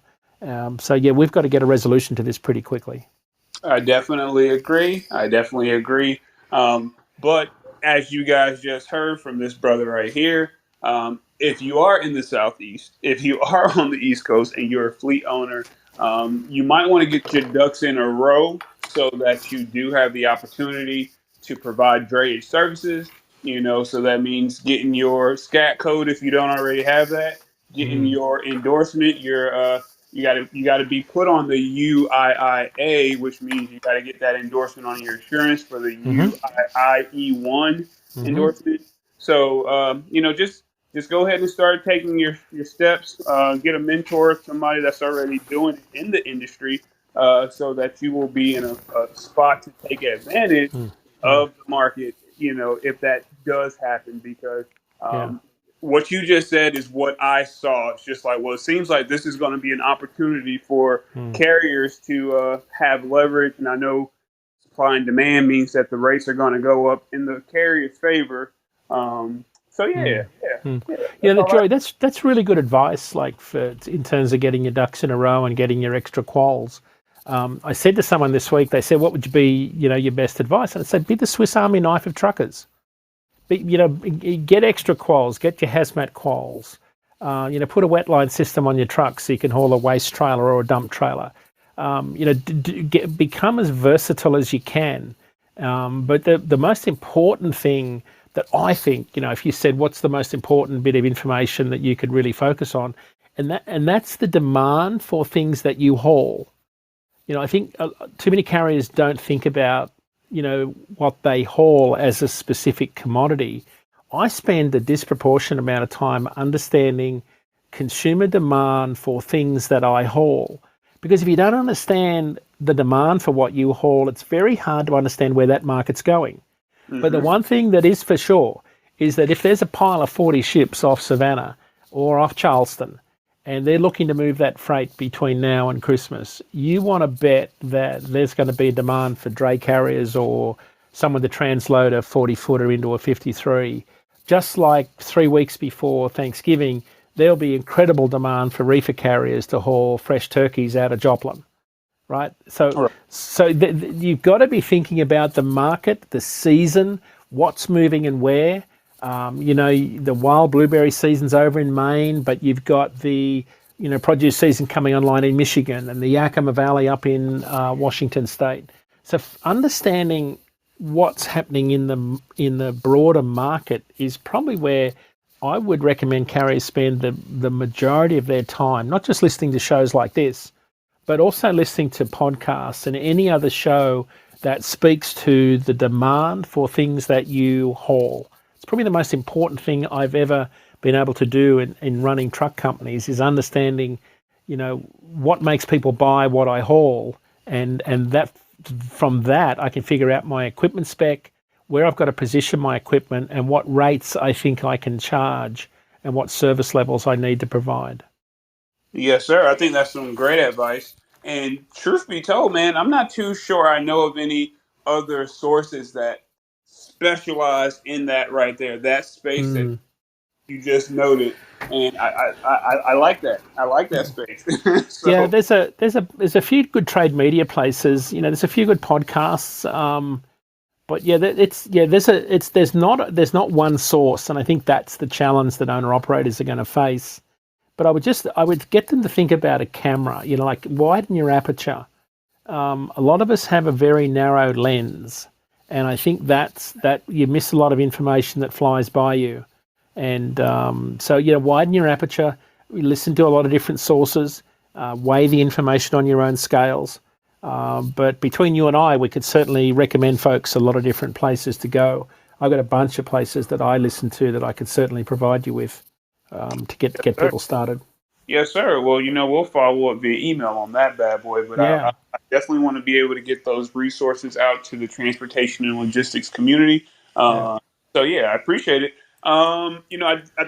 So, we've got to get a resolution to this pretty quickly. I definitely agree. But as you guys just heard from this brother right here, if you are in the Southeast, if you are on the East Coast and you're a fleet owner, you might want to get your ducks in a row so that you do have the opportunity to provide drayage services. So that means getting your SCAT code if you don't already have that, getting your endorsement, you got to be put on the UIIA, which means you got to get that endorsement on your insurance for the UIIE1 endorsement. So just go ahead and start taking your steps. Get a mentor, somebody that's already doing it in the industry, so that you will be in a spot to take advantage of the market. If that does happen, because what you just said is what I saw. It's just like, well, it seems like this is going to be an opportunity for carriers to have leverage. And I know supply and demand means that the rates are going to go up in the carrier's favor. Joey, that's really good advice. Like in terms of getting your ducks in a row and getting your extra quals. I said to someone this week, they said, what would be, your best advice? And I said, be the Swiss Army knife of truckers. Get extra quals, get your hazmat quals. Put a wetline system on your truck so you can haul a waste trailer or a dump trailer. Become as versatile as you can. But the most important thing that I think, if you said what's the most important bit of information that you could really focus on, and that's the demand for things that you haul. I think too many carriers don't think about, what they haul as a specific commodity. I spend a disproportionate amount of time understanding consumer demand for things that I haul. Because if you don't understand the demand for what you haul, it's very hard to understand where that market's going. But the one thing that is for sure is that if there's a pile of 40 ships off Savannah or off Charleston, and they're looking to move that freight between now and Christmas, you want to bet that there's going to be a demand for dray carriers or someone to transload a 40-footer into a 53. Just like 3 weeks before Thanksgiving, there'll be incredible demand for reefer carriers to haul fresh turkeys out of Joplin, right? So, you've got to be thinking about the market, the season, what's moving and where. The wild blueberry season's over in Maine, but you've got the produce season coming online in Michigan and the Yakima Valley up in Washington State. So understanding what's happening in the broader market is probably where I would recommend carriers spend the majority of their time, not just listening to shows like this, but also listening to podcasts and any other show that speaks to the demand for things that you haul. It's probably the most important thing I've ever been able to do in running truck companies is understanding, what makes people buy what I haul, and that from that I can figure out my equipment spec, where I've got to position my equipment, and what rates I think I can charge, and what service levels I need to provide. Yes, sir. I think that's some great advice. And truth be told, man, I'm not too sure I know of any other sources that specialize in that right there, that space that you just noted. And I like that. I like that space. So, yeah, there's a few good trade media places. There's a few good podcasts. But yeah, there's not one source, and I think that's the challenge that owner operators are going to face. But I would get them to think about a camera. Like widen your aperture. A lot of us have a very narrow lens, and I think that you miss a lot of information that flies by you. And so widen your aperture. Listen to a lot of different sources. Weigh the information on your own scales. But between you and I, we could certainly recommend folks a lot of different places to go. I've got a bunch of places that I listen to that I could certainly provide you with to get people started. Yes, sir. Well, we'll follow up via email on that bad boy, but Yeah. I definitely want to be able to get those resources out to the transportation and logistics community. So yeah, I appreciate it. I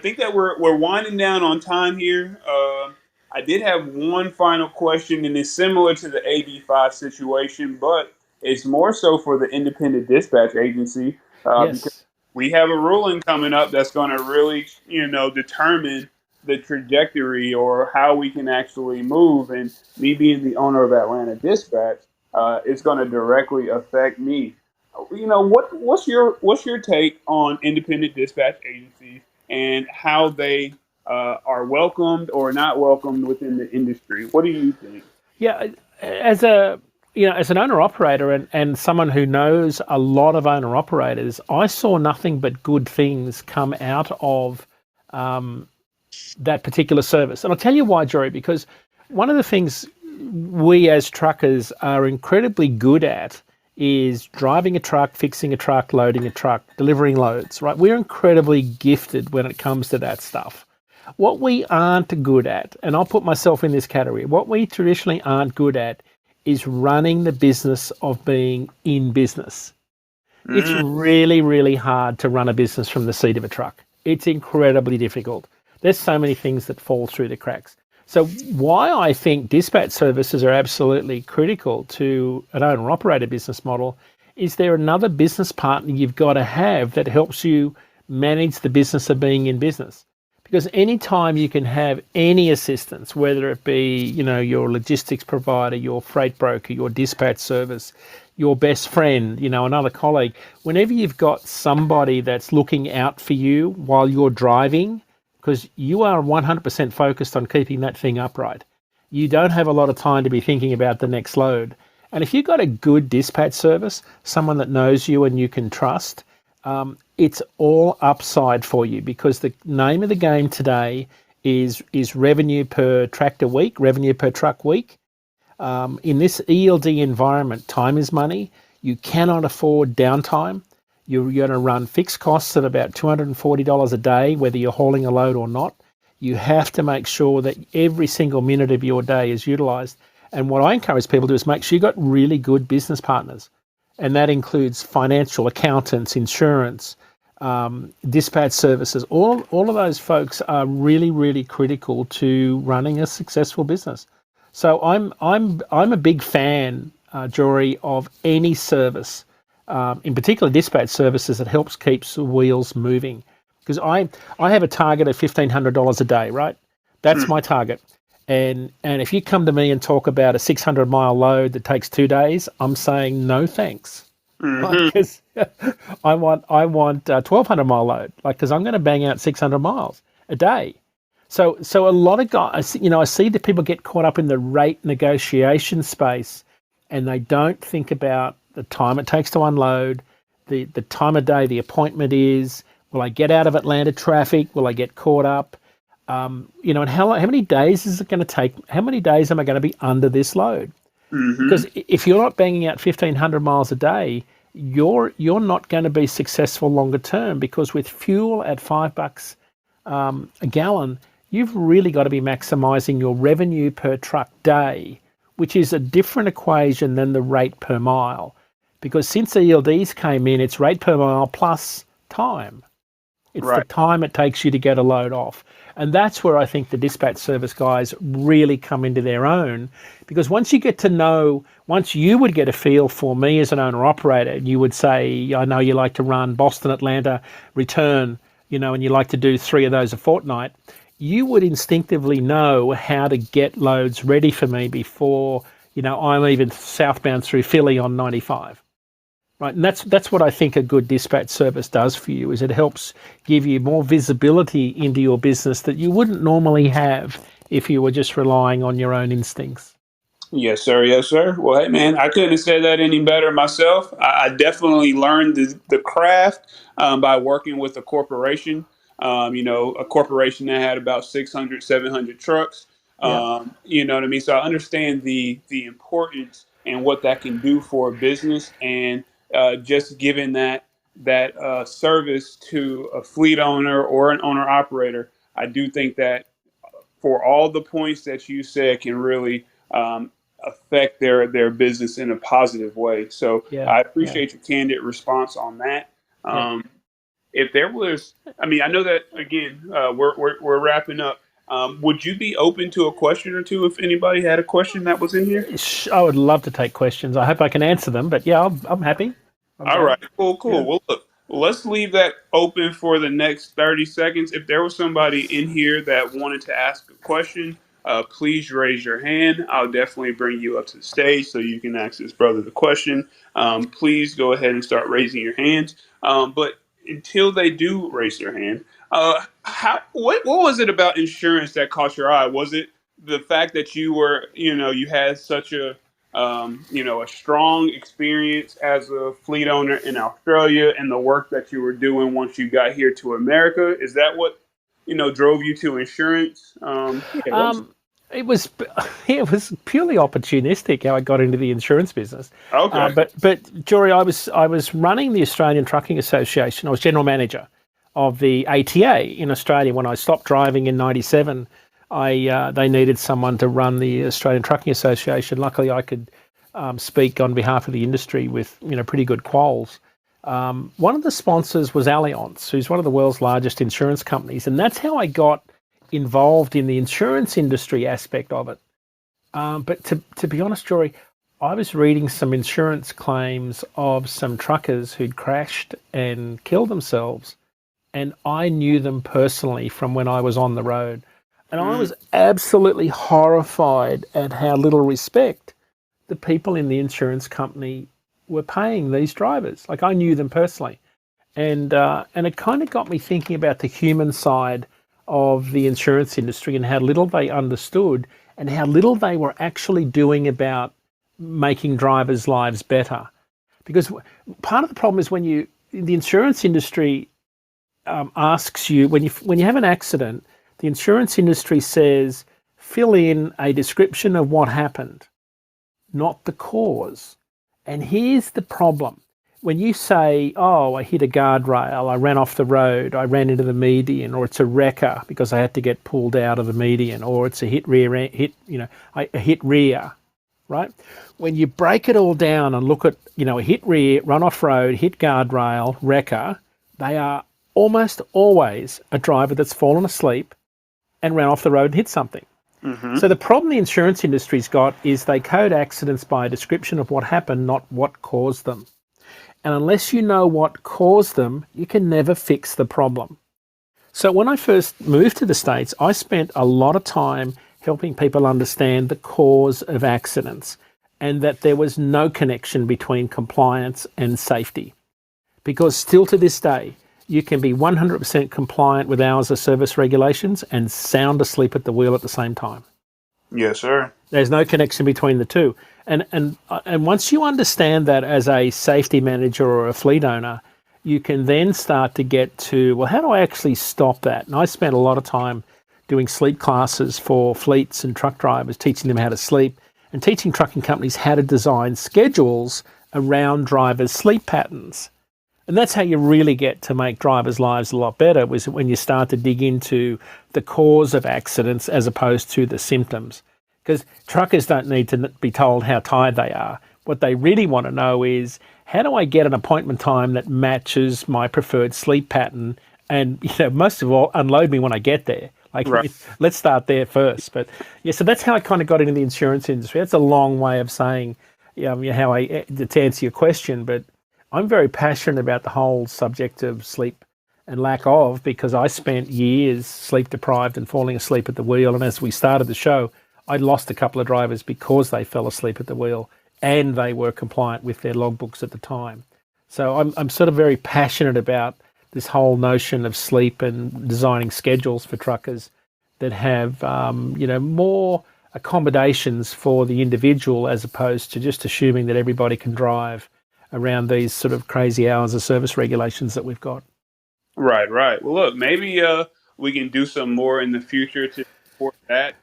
think that we're winding down on time here. I did have one final question, and it's similar to the AB5 situation, but it's more so for the independent dispatch agency because we have a ruling coming up that's going to really, determine the trajectory or how we can actually move. And me being the owner of Atlanta Dispatch, it's going to directly affect me. What's your take on independent dispatch agencies and how they are welcomed or not welcomed within the industry? What do you think? Yeah, as an owner operator and someone who knows a lot of owner operators, I saw nothing but good things come out of that particular service. And I'll tell you why, Jory, because one of the things we as truckers are incredibly good at is driving a truck, fixing a truck, loading a truck, delivering loads, right? We're incredibly gifted when it comes to that stuff. What we aren't good at, and I'll put myself in this category, what we traditionally aren't good at is running the business of being in business. It's really, really hard to run a business from the seat of a truck. It's incredibly difficult. There's so many things that fall through the cracks. So why I think dispatch services are absolutely critical to an owner-operator business model is there another business partner you've got to have that helps you manage the business of being in business. Because anytime you can have any assistance, whether it be, your logistics provider, your freight broker, your dispatch service, your best friend, another colleague, whenever you've got somebody that's looking out for you while you're driving, because you are 100% focused on keeping that thing upright. You don't have a lot of time to be thinking about the next load. And if you've got a good dispatch service, someone that knows you and you can trust, it's all upside for you, because the name of the game today is revenue per tractor week, revenue per truck week. In this ELD environment, time is money. You cannot afford downtime. You're going to run fixed costs at about $240 a day, whether you're hauling a load or not. You have to make sure that every single minute of your day is utilized. And what I encourage people to do is make sure you've got really good business partners. And that includes financial accountants, insurance, dispatch services. All of those folks are really, really critical to running a successful business. So I'm a big fan, Jory, of any service, in particular dispatch services that helps keeps the wheels moving. Because I have a target of $1,500 a day, right? That's my target. And if you come to me and talk about a 600-mile load that takes 2 days, I'm saying no thanks. Because I want a 1,200-mile load, because I'm going to bang out 600 miles a day. So a lot of guys, I see that people get caught up in the rate negotiation space, and they don't think about the time it takes to unload, the time of day the appointment is. Will I get out of Atlanta traffic? Will I get caught up? And how many days is it going to take? How many days am I going to be under this load? Because if you're not banging out 1,500 miles a day, you're not going to be successful longer term, because with fuel at $5 a gallon, you've really got to be maximizing your revenue per truck day, which is a different equation than the rate per mile. Because since ELDs came in, it's rate per mile plus time. It's the time it takes you to get a load off. And that's where I think the dispatch service guys really come into their own, because once you would get a feel for me as an owner-operator, you would say, I know you like to run Boston, Atlanta, return, and you like to do 3 of those a fortnight, you would instinctively know how to get loads ready for me before, I'm even southbound through Philly on 95. Right, and that's what I think a good dispatch service does for you, is it helps give you more visibility into your business that you wouldn't normally have if you were just relying on your own instincts. Yes, sir. Yes, sir. Well, hey, man, I couldn't have said that any better myself. I definitely learned the craft by working with a corporation. A corporation that had about 600, 700 trucks. Yeah. You know what I mean? So I understand the importance and what that can do for a business, and just giving that service to a fleet owner or an owner operator. I do think that for all the points that you said can really affect their business in a positive way. So I appreciate your candid response on that. If there was, I know that again, we're wrapping up. Would you be open to a question or two if anybody had a question that was in here? I would love to take questions. I hope I can answer them, but yeah, I'm happy. All right, cool. Yeah. Well, look, let's leave that open for the next 30 seconds. If there was somebody in here that wanted to ask a question, please raise your hand. I'll definitely bring you up to the stage so you can ask this brother the question. Please go ahead and start raising your hands. But until they do raise their hand, what was it about insurance that caught your eye? Was it the fact that you had such a strong experience as a fleet owner in Australia, and the work that you were doing once you got here to America? Is that what, drove you to insurance? It was purely opportunistic how I got into the insurance business. Okay. But Jory, I was running the Australian Trucking Association. I was general manager of the ATA in Australia when I stopped driving in '97. They needed someone to run the Australian Trucking Association. Luckily, I could speak on behalf of the industry with pretty good quals. One of the sponsors was Allianz, who's one of the world's largest insurance companies, and that's how I got involved in the insurance industry aspect of it. But to be honest, Jory, I was reading some insurance claims of some truckers who'd crashed and killed themselves, and I knew them personally from when I was on the road. And I was absolutely horrified at how little respect the people in the insurance company were paying these drivers. Like, I knew them personally. And it kind of got me thinking about the human side of the insurance industry and how little they understood and how little they were actually doing about making drivers' lives better. Because part of the problem is when the insurance industry asks you, when you have an accident, the insurance industry says, fill in a description of what happened, not the cause. And here's the problem. When you say, oh, I hit a guardrail, I ran off the road, I ran into the median, or it's a wrecker because I had to get pulled out of the median, or it's a hit rear, right? When you break it all down and look at, a hit rear, run off road, hit guardrail, wrecker, they are almost always a driver that's fallen asleep and ran off the road and hit something. Mm-hmm. So the problem the insurance industry's got is they code accidents by a description of what happened, not what caused them. And unless you know what caused them, you can never fix the problem. So when I first moved to the States, I spent a lot of time helping people understand the cause of accidents and that there was no connection between compliance and safety. Because still to this day, you can be 100% compliant with hours of service regulations and sound asleep at the wheel at the same time. Yes, sir. There's no connection between the two. And once you understand that as a safety manager or a fleet owner, you can then start to get to, well, how do I actually stop that? And I spent a lot of time doing sleep classes for fleets and truck drivers, teaching them how to sleep and teaching trucking companies how to design schedules around drivers' sleep patterns. And that's how you really get to make drivers' lives a lot better, was when you start to dig into the cause of accidents as opposed to the symptoms. Because truckers don't need to be told how tired they are. What they really want to know is, how do I get an appointment time that matches my preferred sleep pattern? And, most of all, unload me when I get there. Right. Let's start there first. But yeah, so that's how I kind of got into the insurance industry. That's a long way of saying, how to answer your question, but I'm very passionate about the whole subject of sleep and lack of, because I spent years sleep deprived and falling asleep at the wheel. And as we started the show, I lost a couple of drivers because they fell asleep at the wheel and they were compliant with their logbooks at the time. So I'm sort of very passionate about this whole notion of sleep and designing schedules for truckers that have, more accommodations for the individual, as opposed to just assuming that everybody can drive around these sort of crazy hours of service regulations that we've got. Right, right. Well, look, maybe we can do some more in the future to support that.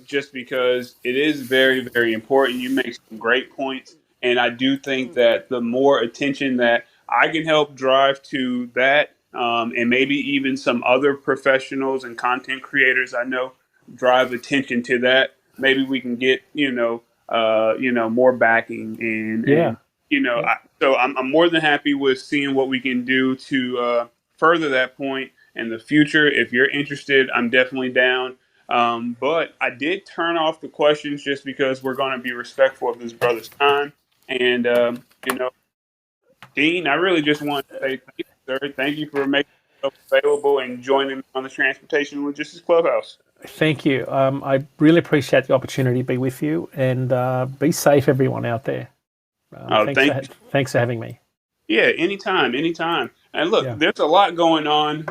Just because it is very, very important. You make some great points, and I do think that the more attention that I can help drive to that, and maybe even some other professionals and content creators I know drive attention to that, maybe we can get more backing Yeah. and so I'm more than happy with seeing what we can do to further that point in the future. If you're interested, I'm definitely down. But I did turn off the questions just because we're going to be respectful of this brother's time. And, Dean, I really just want to say thank you, sir. Thank you for making yourself available and joining me on the Transportation and Logistics Clubhouse. Thank you. I really appreciate the opportunity to be with you, and be safe, everyone out there. Thanks for having me. Yeah, anytime, anytime. And look, Yeah. there's a lot going on.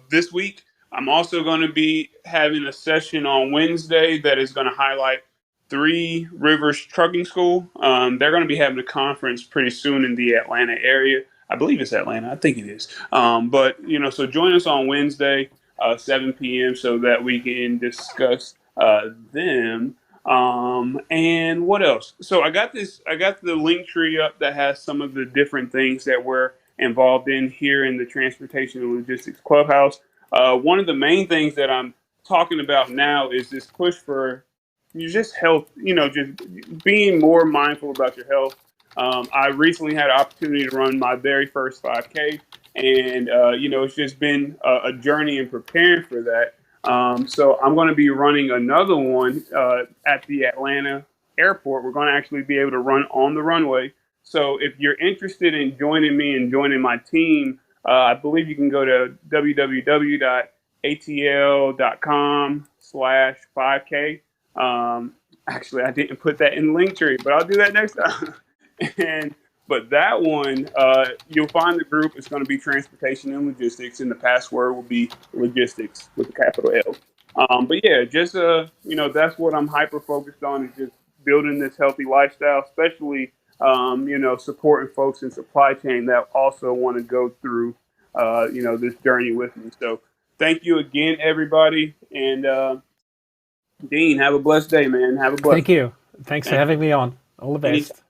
This week I'm also going to be having a session on Wednesday that is going to highlight Three Rivers Trucking School. They're going to be having a conference pretty soon in the Atlanta area. I believe it's Atlanta. I think it is. So join us on Wednesday, 7 p.m., so that we can discuss them. And what else? So I got the link tree up that has some of the different things that we're involved in here in the Transportation and Logistics Clubhouse. One of the main things that I'm talking about now is this push for just health, just being more mindful about your health. I recently had an opportunity to run my very first 5K, and it's just been a journey in preparing for that. So I'm going to be running another one at the Atlanta airport. We're going to actually be able to run on the runway. So if you're interested in joining me and joining my team, I believe you can go to www.atl.com/5K. Actually, I didn't put that in the link tree, but I'll do that next time. But that one, you'll find the group. It's going to be Transportation and Logistics, and the password will be logistics with a capital L. But yeah, just that's what I'm hyper focused on, is just building this healthy lifestyle, especially supporting folks in supply chain that also want to go through this journey with me. So thank you again, everybody, and Dean, have a blessed day, man. Have a blessed. Thank you. Thanks for having me on. All the best.